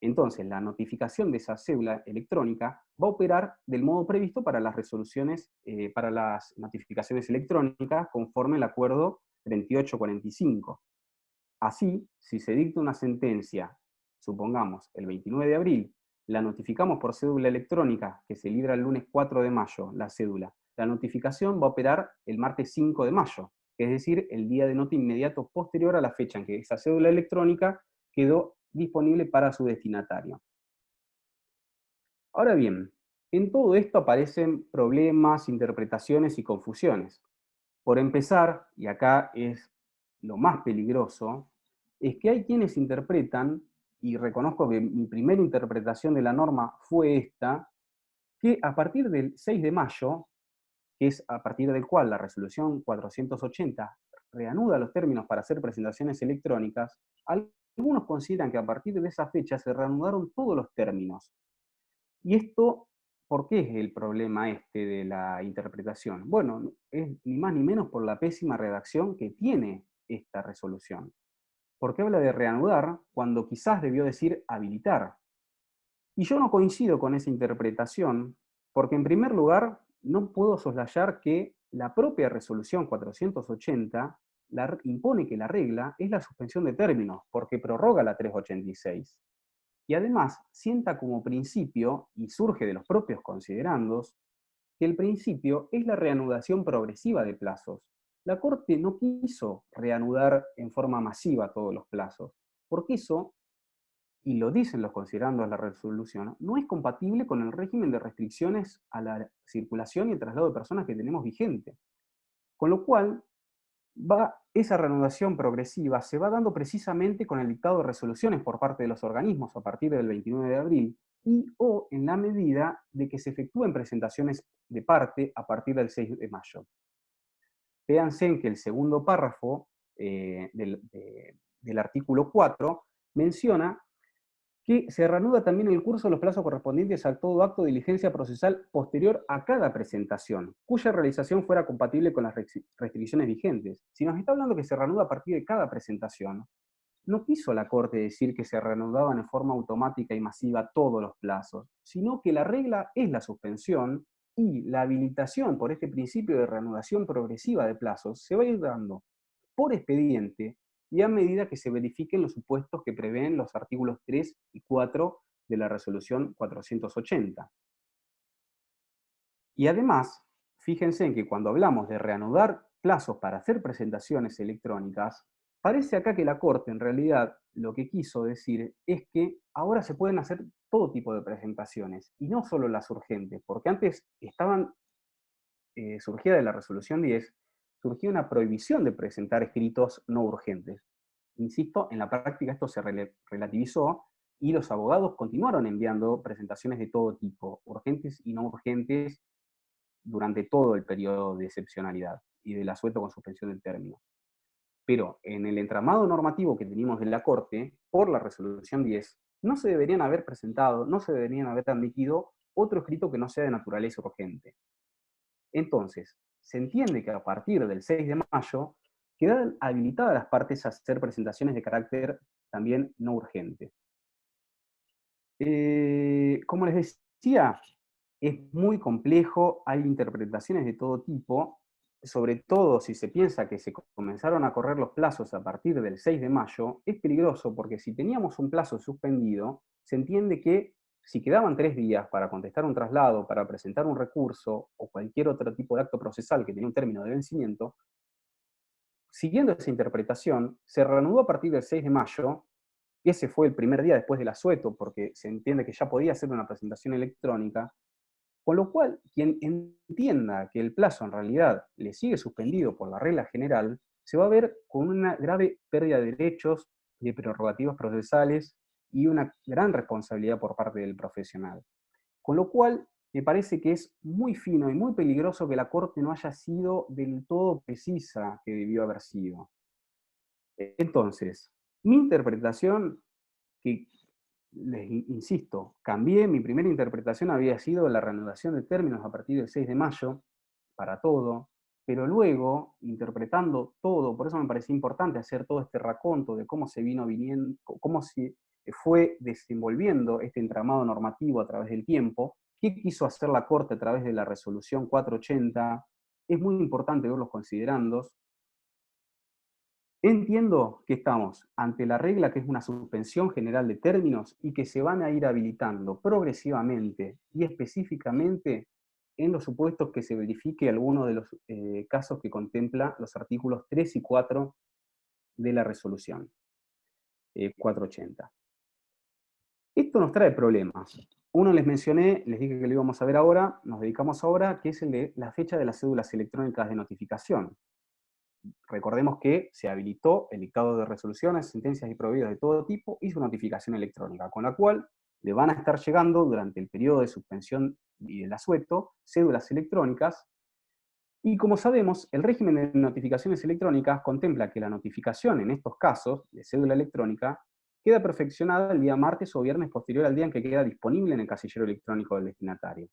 Entonces, la notificación de esa cédula electrónica va a operar del modo previsto para las resoluciones, para las notificaciones electrónicas, conforme al acuerdo 3845. Así, si se dicta una sentencia, supongamos, el 29 de abril, la notificamos por cédula electrónica, que se libra el lunes 4 de mayo, la cédula. La notificación va a operar el martes 5 de mayo, es decir, el día de nota inmediato posterior a la fecha en que esa cédula electrónica quedó disponible para su destinatario. Ahora bien, en todo esto aparecen problemas, interpretaciones y confusiones. Por empezar, y acá es lo más peligroso, es que hay quienes interpretan, y reconozco que mi primera interpretación de la norma fue esta, que a partir del 6 de mayo, que es a partir del cual la resolución 480 reanuda los términos para hacer presentaciones electrónicas, al algunos consideran que a partir de esa fecha se reanudaron todos los términos. Y esto, ¿por qué es el problema este de la interpretación? Bueno, es ni más ni menos por la pésima redacción que tiene esta resolución. Porque habla de reanudar cuando quizás debió decir habilitar. Y yo no coincido con esa interpretación, porque en primer lugar no puedo soslayar que la propia resolución 480 impone que la regla es la suspensión de términos, porque prorroga la 386. Y además sienta como principio, y surge de los propios considerandos, que el principio es la reanudación progresiva de plazos. La Corte no quiso reanudar en forma masiva todos los plazos, porque eso, y lo dicen los considerandos de la resolución, no es compatible con el régimen de restricciones a la circulación y el traslado de personas que tenemos vigente. Con lo cual, esa reanudación progresiva se va dando precisamente con el dictado de resoluciones por parte de los organismos a partir del 29 de abril y o en la medida de que se efectúen presentaciones de parte a partir del 6 de mayo. Véanse en que el segundo párrafo del artículo 4 menciona que se reanuda también el curso de los plazos correspondientes a todo acto de diligencia procesal posterior a cada presentación, cuya realización fuera compatible con las restricciones vigentes. Si nos está hablando que se reanuda a partir de cada presentación, no quiso la Corte decir que se reanudaban en forma automática y masiva todos los plazos, sino que la regla es la suspensión y la habilitación por este principio de reanudación progresiva de plazos se va a ir dando por expediente y a medida que se verifiquen los supuestos que prevén los artículos 3 y 4 de la resolución 480. Y además, fíjense en que cuando hablamos de reanudar plazos para hacer presentaciones electrónicas, parece acá que la Corte en realidad lo que quiso decir es que ahora se pueden hacer todo tipo de presentaciones, y no solo las urgentes, porque antes surgía de la resolución 10, surgía una prohibición de presentar escritos no urgentes. Insisto, en la práctica esto se relativizó y los abogados continuaron enviando presentaciones de todo tipo, urgentes y no urgentes, durante todo el periodo de excepcionalidad y del asueto con suspensión del término. Pero en el entramado normativo que teníamos de la Corte, por la resolución 10, no se deberían haber presentado, no se deberían haber admitido otro escrito que no sea de naturaleza urgente. Entonces, se entiende que a partir del 6 de mayo quedan habilitadas las partes a hacer presentaciones de carácter también no urgente. Como les decía, es muy complejo, hay interpretaciones de todo tipo, sobre todo si se piensa que se comenzaron a correr los plazos a partir del 6 de mayo, es peligroso porque si teníamos un plazo suspendido, se entiende que si quedaban 3 días para contestar un traslado, para presentar un recurso o cualquier otro tipo de acto procesal que tenía un término de vencimiento, siguiendo esa interpretación, se reanudó a partir del 6 de mayo, y ese fue el primer día después del asueto, porque se entiende que ya podía hacer una presentación electrónica, con lo cual, quien entienda que el plazo en realidad le sigue suspendido por la regla general, se va a ver con una grave pérdida de derechos, de prerrogativas procesales y una gran responsabilidad por parte del profesional. Con lo cual, me parece que es muy fino y muy peligroso que la Corte no haya sido del todo precisa que debió haber sido. Entonces, mi interpretación, que les insisto, cambié, mi primera interpretación había sido la reanudación de términos a partir del 6 de mayo, para todo, pero luego, interpretando todo, por eso me parecía importante hacer todo este raconto de cómo se cómo se fue desenvolviendo este entramado normativo a través del tiempo, qué quiso hacer la Corte a través de la resolución 480, es muy importante ver los considerandos. Entiendo que estamos ante la regla que es una suspensión general de términos y que se van a ir habilitando progresivamente y específicamente en los supuestos que se verifique alguno de los casos que contempla los artículos 3 y 4 de la resolución 480. Esto nos trae problemas. Uno les mencioné, les dije que lo íbamos a ver ahora, nos dedicamos ahora, que es el de la fecha de las cédulas electrónicas de notificación. Recordemos que se habilitó el dictado de resoluciones, sentencias y prohibidos de todo tipo y su notificación electrónica, con la cual le van a estar llegando durante el periodo de suspensión y del asueto cédulas electrónicas. Y como sabemos, el régimen de notificaciones electrónicas contempla que la notificación en estos casos de cédula electrónica queda perfeccionada el día martes o viernes posterior al día en que queda disponible en el casillero electrónico del destinatario.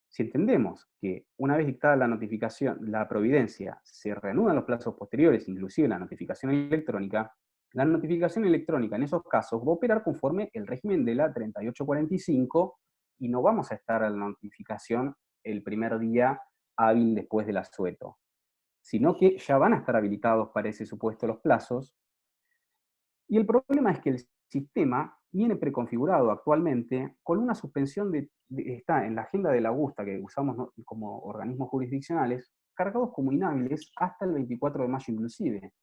Si entendemos que una vez dictada la notificación, la providencia, se reanudan los plazos posteriores, inclusive la notificación electrónica en esos casos va a operar conforme el régimen de la 3845 y no vamos a estar a la notificación el primer día hábil después del asueto, sino que ya van a estar habilitados para ese supuesto los plazos. Y el problema es que el sistema viene preconfigurado actualmente con una suspensión está en la agenda de la Augusta que usamos como organismos jurisdiccionales, cargados como inhábiles hasta el 24 de mayo inclusive.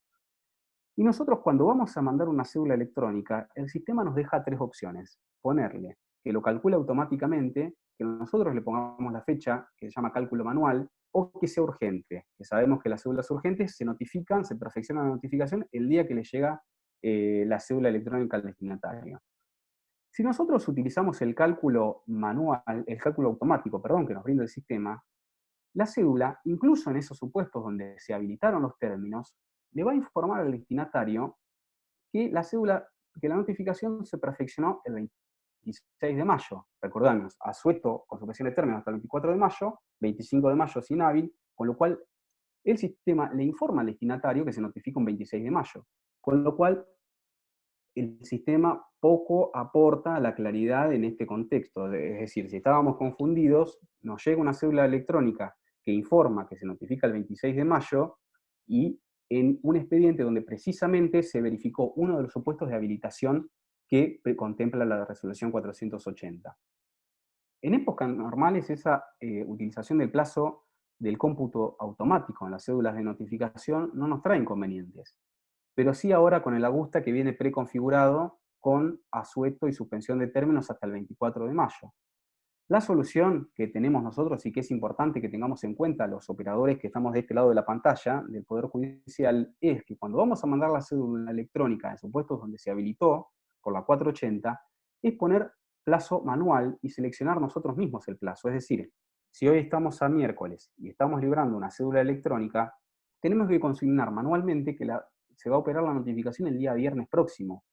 Y nosotros cuando vamos a mandar una cédula electrónica, el sistema nos deja tres opciones. Ponerle que lo calcule automáticamente, que nosotros le pongamos la fecha, que se llama cálculo manual, o que sea urgente, que sabemos que las cédulas urgentes se notifican, se perfecciona la notificación el día que le llega la cédula electrónica al destinatario. Si nosotros utilizamos el cálculo manual, el cálculo automático, perdón, que nos brinda el sistema, la cédula, incluso en esos supuestos donde se habilitaron los términos, le va a informar al destinatario que la notificación se perfeccionó el 26 de mayo. Recordamos, asueto con suspensión de términos hasta el 24 de mayo, 25 de mayo sin hábil, con lo cual el sistema le informa al destinatario que se notifica un 26 de mayo. Con lo cual, el sistema poco aporta a la claridad en este contexto. Es decir, si estábamos confundidos, nos llega una cédula electrónica que informa que se notifica el 26 de mayo y en un expediente donde precisamente se verificó uno de los supuestos de habilitación que contempla la resolución 480. En épocas normales, esa utilización del plazo del cómputo automático en las cédulas de notificación no nos trae inconvenientes. Pero sí ahora con el Augusta que viene preconfigurado con asueto y suspensión de términos hasta el 24 de mayo. La solución que tenemos nosotros y que es importante que tengamos en cuenta los operadores que estamos de este lado de la pantalla del Poder Judicial es que cuando vamos a mandar la cédula electrónica en supuestos donde se habilitó por la 480, es poner plazo manual y seleccionar nosotros mismos el plazo. Es decir, si hoy estamos a miércoles y estamos librando una cédula electrónica, tenemos que consignar manualmente que se va a operar la notificación el día viernes próximo,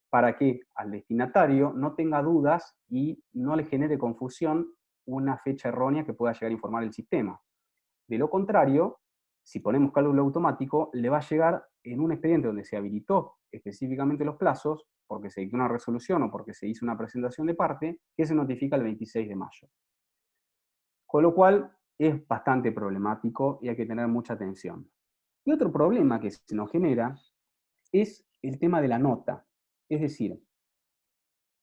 para que al destinatario no tenga dudas y no le genere confusión una fecha errónea que pueda llegar a informar el sistema. De lo contrario, si ponemos cálculo automático, le va a llegar en un expediente donde se habilitó específicamente los plazos, porque se dictó una resolución o porque se hizo una presentación de parte, que se notifica el 26 de mayo. Con lo cual, es bastante problemático y hay que tener mucha atención. Y otro problema que se nos genera es el tema de la nota. Es decir,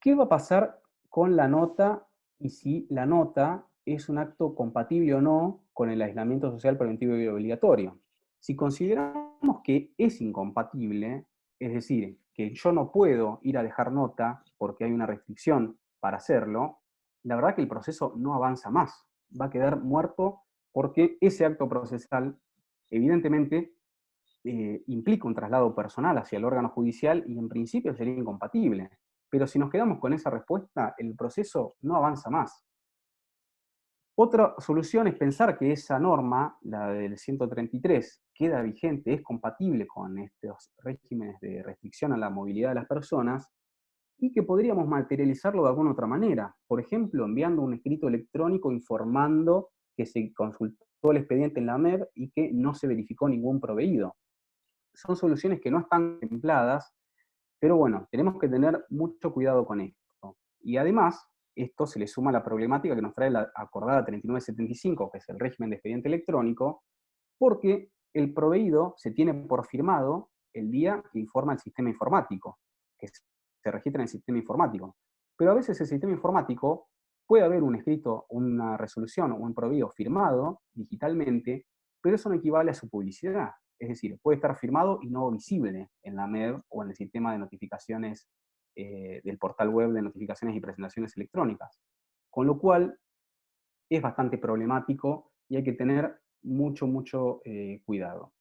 ¿qué va a pasar con la nota y si la nota es un acto compatible o no con el aislamiento social preventivo y obligatorio? Si consideramos que es incompatible, es decir, que yo no puedo ir a dejar nota porque hay una restricción para hacerlo, la verdad que el proceso no avanza más. Va a quedar muerto porque ese acto procesal, evidentemente, implica un traslado personal hacia el órgano judicial y en principio sería incompatible. Pero si nos quedamos con esa respuesta, el proceso no avanza más. Otra solución es pensar que esa norma, la del 133, queda vigente, es compatible con estos regímenes de restricción a la movilidad de las personas y que podríamos materializarlo de alguna otra manera. Por ejemplo, enviando un escrito electrónico informando que se consultó el expediente en la MEB y que no se verificó ningún proveído. Son soluciones que no están contempladas, pero bueno, tenemos que tener mucho cuidado con esto. Y además, esto se le suma a la problemática que nos trae la acordada 3975, que es el régimen de expediente electrónico, porque el proveído se tiene por firmado el día que informa el sistema informático, que se registra en el sistema informático. Pero a veces el sistema informático puede haber un escrito, una resolución o un proveído firmado digitalmente, pero eso no equivale a su publicidad. Es decir, puede estar firmado y no visible en la MEB o en el sistema de notificaciones del portal web de notificaciones y presentaciones electrónicas. Con lo cual, es bastante problemático y hay que tener mucho cuidado.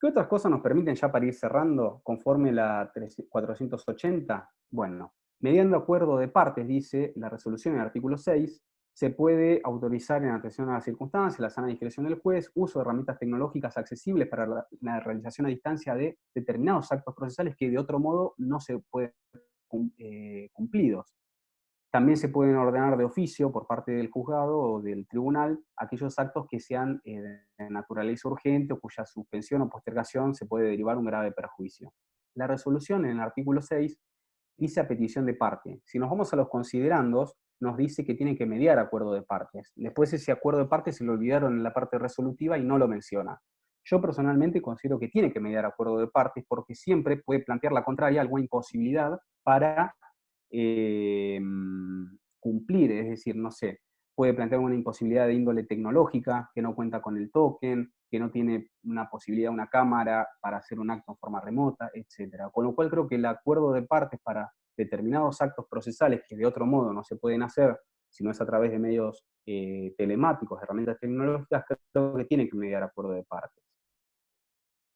¿Qué otras cosas nos permiten ya para ir cerrando conforme la 480? Bueno, mediante acuerdo de partes, dice la resolución en el artículo 6, Se puede autorizar en atención a las circunstancias, la sana discreción del juez, uso de herramientas tecnológicas accesibles para la realización a distancia de determinados actos procesales que de otro modo no se pueden cumplidos. También se pueden ordenar de oficio por parte del juzgado o del tribunal aquellos actos que sean de naturaleza urgente o cuya suspensión o postergación se puede derivar un grave perjuicio. La resolución en el artículo 6 dice a petición de parte. Si nos vamos a los considerandos, nos dice que tiene que mediar acuerdo de partes. Después ese acuerdo de partes se lo olvidaron en la parte resolutiva y no lo menciona. Yo personalmente considero que tiene que mediar acuerdo de partes porque siempre puede plantear la contraria alguna imposibilidad para cumplir, es decir, no sé, puede plantear una imposibilidad de índole tecnológica, que no cuenta con el token, que no tiene una posibilidad, una cámara para hacer un acto en forma remota, etc. Con lo cual creo que el acuerdo de partes para determinados actos procesales que de otro modo no se pueden hacer, si no es a través de medios telemáticos, herramientas tecnológicas, creo que tiene que mediar acuerdo de partes.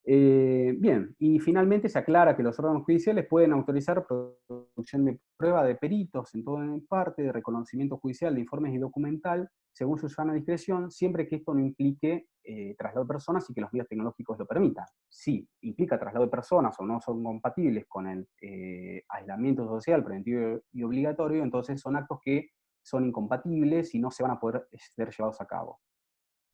Bien, y finalmente se aclara que los órganos judiciales pueden autorizar producción de prueba de peritos en todo o en parte, de reconocimiento judicial de informes y documental, según su sana discreción, siempre que esto no implique traslado de personas y que los medios tecnológicos lo permitan. Si implica traslado de personas o no son compatibles con el aislamiento social preventivo y obligatorio, entonces son actos que son incompatibles y no se van a poder ser llevados a cabo.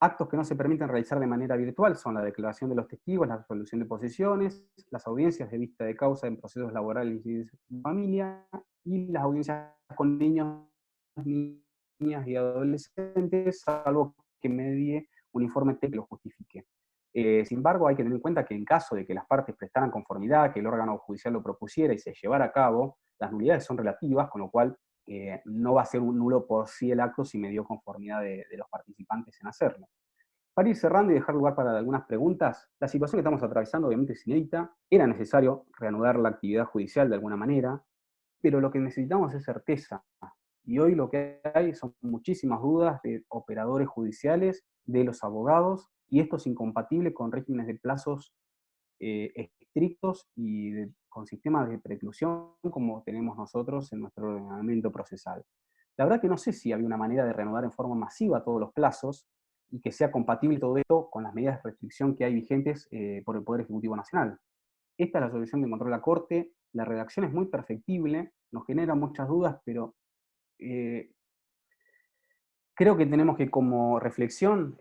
Actos que no se permiten realizar de manera virtual son la declaración de los testigos, la resolución de posiciones, las audiencias de vista de causa en procesos laborales y de familia, y las audiencias con niños, niñas y adolescentes, salvo que medie un informe técnico que lo justifique. Sin embargo, hay que tener en cuenta que en caso de que las partes prestaran conformidad, que el órgano judicial lo propusiera y se llevara a cabo, las nulidades son relativas, con lo cual no va a ser un nulo por sí el acto si me dio conformidad de los participantes en hacerlo. Para ir cerrando y dejar lugar para algunas preguntas, la situación que estamos atravesando obviamente es inédita, era necesario reanudar la actividad judicial de alguna manera, pero lo que necesitamos es certeza. Y hoy lo que hay son muchísimas dudas de operadores judiciales, de los abogados, y esto es incompatible con regímenes de plazos estrictos y con sistemas de preclusión como tenemos nosotros en nuestro ordenamiento procesal. La verdad que no sé si había una manera de reanudar en forma masiva todos los plazos y que sea compatible todo esto con las medidas de restricción que hay vigentes por el Poder Ejecutivo Nacional. Esta es la solución que encontró la Corte, la redacción es muy perfectible, nos genera muchas dudas, pero creo que tenemos que como reflexión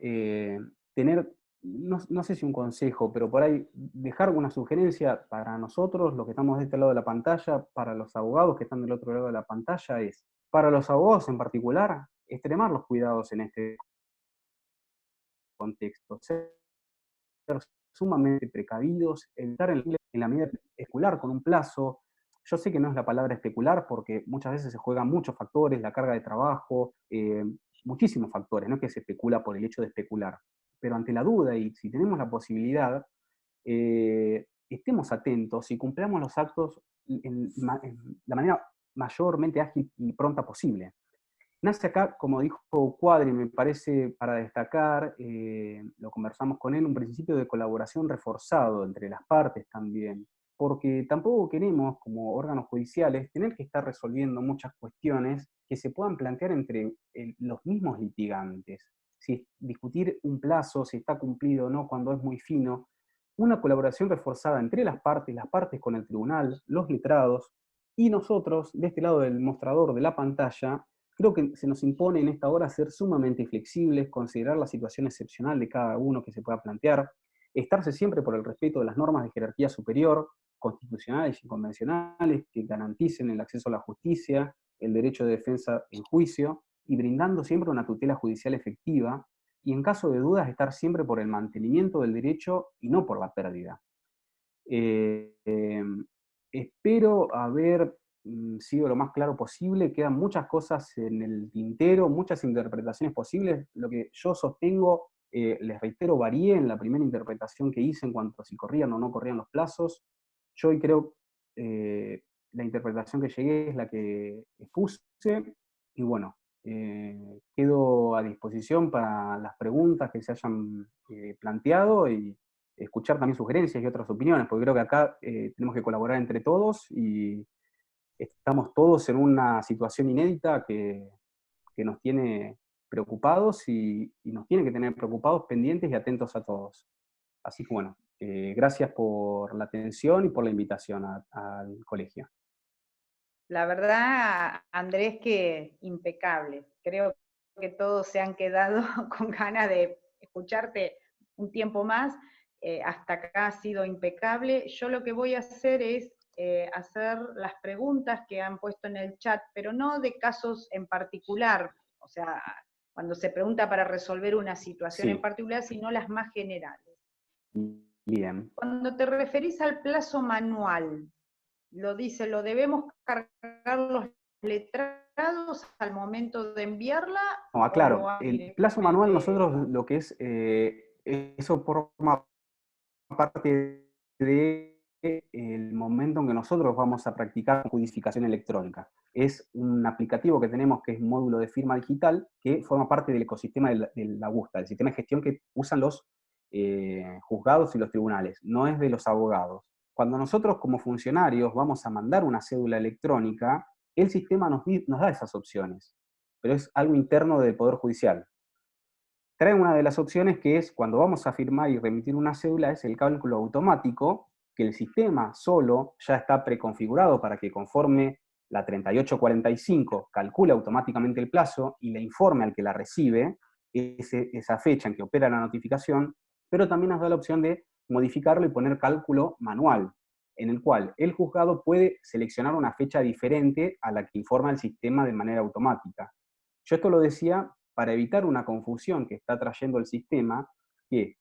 tener, no sé si un consejo, pero por ahí dejar una sugerencia para nosotros, los que estamos de este lado de la pantalla, para los abogados que están del otro lado de la pantalla, es, para los abogados en particular, extremar los cuidados en este contexto, ser sumamente precavidos, evitar en la medida de especular con un plazo. Yo sé que no es la palabra especular porque muchas veces se juegan muchos factores, la carga de trabajo, muchísimos factores, no es que se especula por el hecho de especular. Pero ante la duda y si tenemos la posibilidad, estemos atentos y cumplamos los actos en la manera mayormente ágil y pronta posible. Nace acá, como dijo Cuadri, me parece para destacar, lo conversamos con él, un principio de colaboración reforzado entre las partes también, porque tampoco queremos, como órganos judiciales, tener que estar resolviendo muchas cuestiones que se puedan plantear entre los mismos litigantes. Si discutir un plazo, si está cumplido o no, cuando es muy fino, una colaboración reforzada entre las partes con el tribunal, los letrados, y nosotros, de este lado del mostrador de la pantalla, creo que se nos impone en esta hora ser sumamente flexibles, considerar la situación excepcional de cada uno que se pueda plantear, estarse siempre por el respeto de las normas de jerarquía superior, constitucionales y convencionales, que garanticen el acceso a la justicia, el derecho de defensa en juicio, y brindando siempre una tutela judicial efectiva, y en caso de dudas estar siempre por el mantenimiento del derecho y no por la pérdida. Espero haber sido lo más claro posible, quedan muchas cosas en el tintero, muchas interpretaciones posibles. Lo que yo sostengo, les reitero, varié en la primera interpretación que hice en cuanto a si corrían o no corrían los plazos. Yo hoy creo la interpretación que llegué es la que expuse, y bueno, quedo a disposición para las preguntas que se hayan planteado y escuchar también sugerencias y otras opiniones, porque creo que acá tenemos que colaborar entre todos y estamos todos en una situación inédita que que nos tiene preocupados y nos tiene que tener preocupados, pendientes y atentos a todos. Así que bueno, gracias por la atención y por la invitación al colegio. La verdad, Andrés, que impecable. Creo que todos se han quedado con ganas de escucharte un tiempo más. Hasta acá ha sido impecable. Yo lo que voy a hacer es hacer las preguntas que han puesto en el chat, pero no de casos en particular, o sea, cuando se pregunta para resolver una situación en particular, sino las más generales. Bien. Cuando te referís al plazo manual, lo dice, ¿lo debemos cargar los letrados al momento de enviarla? No, aclaro, el plazo manual nosotros lo que es, eso forma parte del momento en que nosotros vamos a practicar codificación electrónica. Es un aplicativo que tenemos que es un módulo de firma digital que forma parte del ecosistema de la Augusta, del sistema de gestión que usan los juzgados y los tribunales, no es de los abogados. Cuando nosotros como funcionarios vamos a mandar una cédula electrónica, el sistema nos da esas opciones, pero es algo interno del Poder Judicial. Trae una de las opciones que es, cuando vamos a firmar y remitir una cédula, es el cálculo automático, que el sistema solo ya está preconfigurado para que conforme la 3845 calcule automáticamente el plazo y le informe al que la recibe esa fecha en que opera la notificación, pero también nos da la opción de modificarlo y poner cálculo manual, en el cual el juzgado puede seleccionar una fecha diferente a la que informa el sistema de manera automática. Yo esto lo decía para evitar una confusión que está trayendo el sistema, que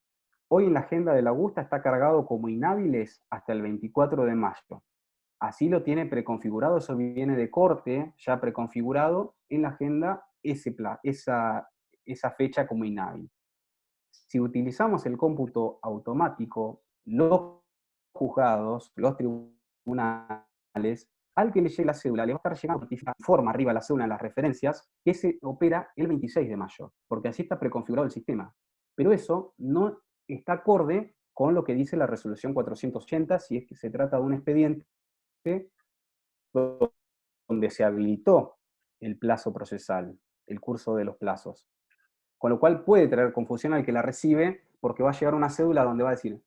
hoy en la agenda de la Augusta está cargado como inhábiles hasta el 24 de mayo. Así lo tiene preconfigurado, eso viene de corte, ya preconfigurado en la agenda esa fecha como inhábil. Si utilizamos el cómputo automático, los juzgados, los tribunales, al que le llegue la cédula, le va a estar llegando forma arriba la cédula en las referencias, que se opera el 26 de mayo, porque así está preconfigurado el sistema. Pero eso no está acorde con lo que dice la resolución 480, si es que se trata de un expediente donde se habilitó el plazo procesal, el curso de los plazos. Con lo cual puede traer confusión al que la recibe, porque va a llegar una cédula donde va a decir,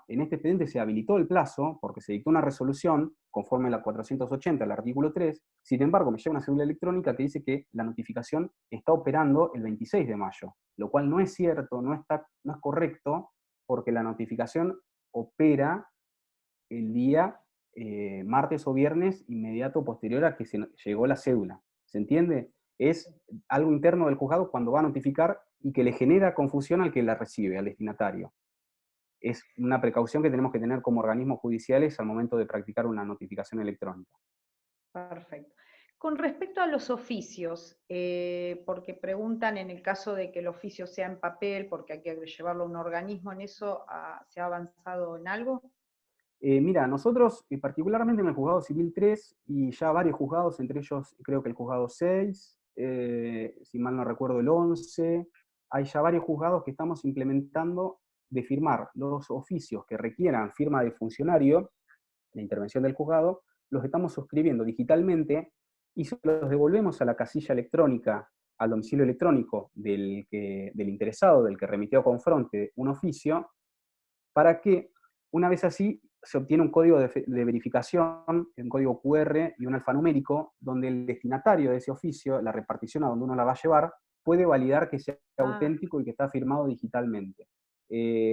en este expediente se habilitó el plazo porque se dictó una resolución conforme a la 480, el artículo 3, sin embargo me llega una cédula electrónica que dice que la notificación está operando el 26 de mayo, lo cual no es cierto, no es correcto, porque la notificación opera el día martes o viernes inmediato posterior a que se llegó la cédula. ¿Se entiende? Es algo interno del juzgado cuando va a notificar y que le genera confusión al que la recibe, al destinatario. Es una precaución que tenemos que tener como organismos judiciales al momento de practicar una notificación electrónica. Perfecto. Con respecto a los oficios, porque preguntan en el caso de que el oficio sea en papel, porque hay que llevarlo a un organismo, ¿en eso se ha avanzado en algo? Mira, nosotros, particularmente en el juzgado civil 3, y ya varios juzgados, entre ellos creo que el juzgado 6, si mal no recuerdo el 11, hay ya varios juzgados que estamos implementando de firmar los oficios que requieran firma de funcionario, la intervención del juzgado, los estamos suscribiendo digitalmente y se los devolvemos a la casilla electrónica, al domicilio electrónico del interesado, del que remitió con fronte un oficio, para que, una vez así, se obtiene un código de verificación, un código QR y un alfanumérico, donde el destinatario de ese oficio, la repartición a donde uno la va a llevar, puede validar que sea auténtico y que está firmado digitalmente.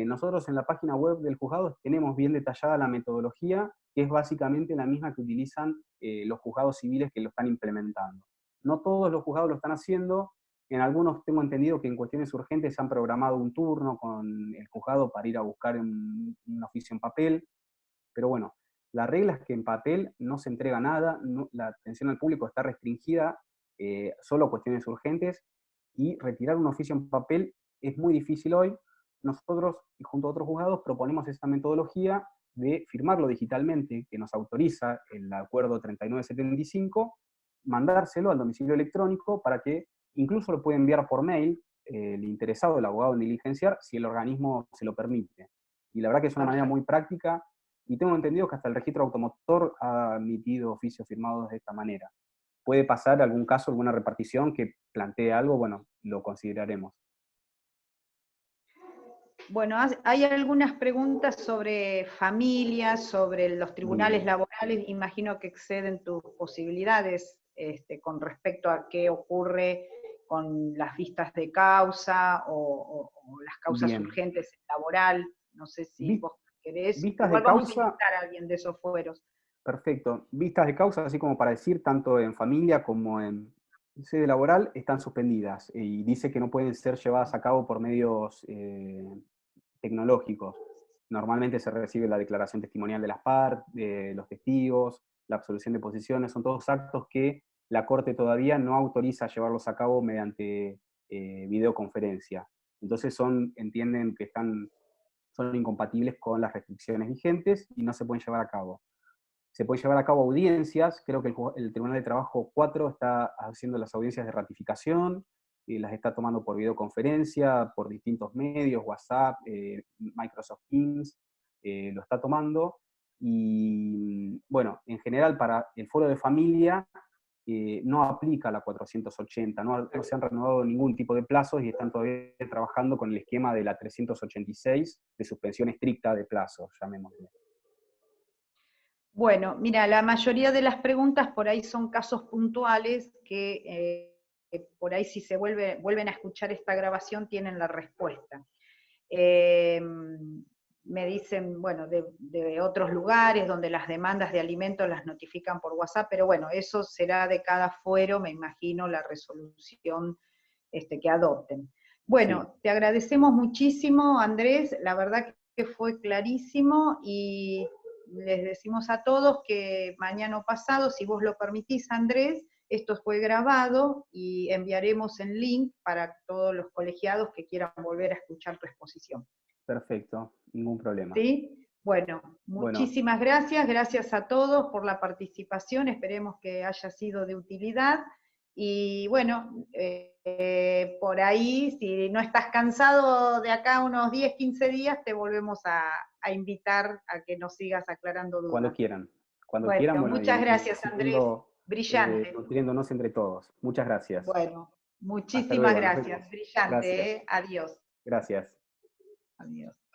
Nosotros en la página web del juzgado tenemos bien detallada la metodología, que es básicamente la misma que utilizan los juzgados civiles que lo están implementando. No todos los juzgados lo están haciendo, en algunos tengo entendido que en cuestiones urgentes se han programado un turno con el juzgado para ir a buscar un oficio en papel, pero bueno, la regla es que en papel no se entrega nada, la atención al público está restringida, solo a cuestiones urgentes, y retirar un oficio en papel es muy difícil hoy. Nosotros, y junto a otros juzgados, proponemos esta metodología de firmarlo digitalmente, que nos autoriza el acuerdo 3975, mandárselo al domicilio electrónico para que incluso lo puede enviar por mail el interesado, el abogado en diligenciar, si el organismo se lo permite. Y la verdad que es una manera muy práctica, y tengo entendido que hasta el registro automotor ha emitido oficios firmados de esta manera. puede pasar algún caso, alguna repartición que plantee algo, bueno, lo consideraremos. Bueno, hay algunas preguntas sobre familias, sobre los tribunales laborales, imagino que exceden tus posibilidades con respecto a qué ocurre con las vistas de causa o las causas Bien. urgentes en laboral. No sé si vos querés. Vistas Igual de vamos a causa, invitar a alguien de esos fueros. perfecto. Vistas de causa, así como para decir, tanto en familia como en sede laboral, están suspendidas y dice que no pueden ser llevadas a cabo por medios tecnológicos. Normalmente se recibe la declaración testimonial de las partes, de los testigos, la absolución de posiciones, son todos actos que la Corte todavía no autoriza llevarlos a cabo mediante videoconferencia. Entonces entienden que son incompatibles con las restricciones vigentes y no se pueden llevar a cabo. Se puede llevar a cabo audiencias, creo que el Tribunal de Trabajo 4 está haciendo las audiencias de ratificación, y las está tomando por videoconferencia, por distintos medios, WhatsApp, Microsoft Teams, lo está tomando. Y bueno, en general para el foro de familia no aplica la 480, no se han renovado ningún tipo de plazos y están todavía trabajando con el esquema de la 386 de suspensión estricta de plazos, llamémosle. Bueno, mira, la mayoría de las preguntas por ahí son casos puntuales que por ahí si se vuelven a escuchar esta grabación tienen la respuesta. Me dicen, bueno, de otros lugares donde las demandas de alimentos las notifican por WhatsApp, pero bueno, eso será de cada fuero, me imagino, la resolución que adopten. Bueno, sí. Te agradecemos muchísimo, Andrés, la verdad que fue clarísimo y les decimos a todos que mañana o pasado, si vos lo permitís, Andrés, esto fue grabado y enviaremos el link para todos los colegiados que quieran volver a escuchar tu exposición. Perfecto, ningún problema. ¿Sí? Bueno, muchísimas gracias a todos por la participación, esperemos que haya sido de utilidad. Y bueno, por ahí, si no estás cansado de acá unos 10, 15 días, te volvemos a invitar a que nos sigas aclarando dudas. Cuando quieran. Cuando quieran, bueno, muchas gracias, Andrés. Brillante. Nutriéndonos entre todos. Muchas gracias. Bueno, muchísimas gracias. Brillante, Gracias. Adiós. Gracias. Adiós.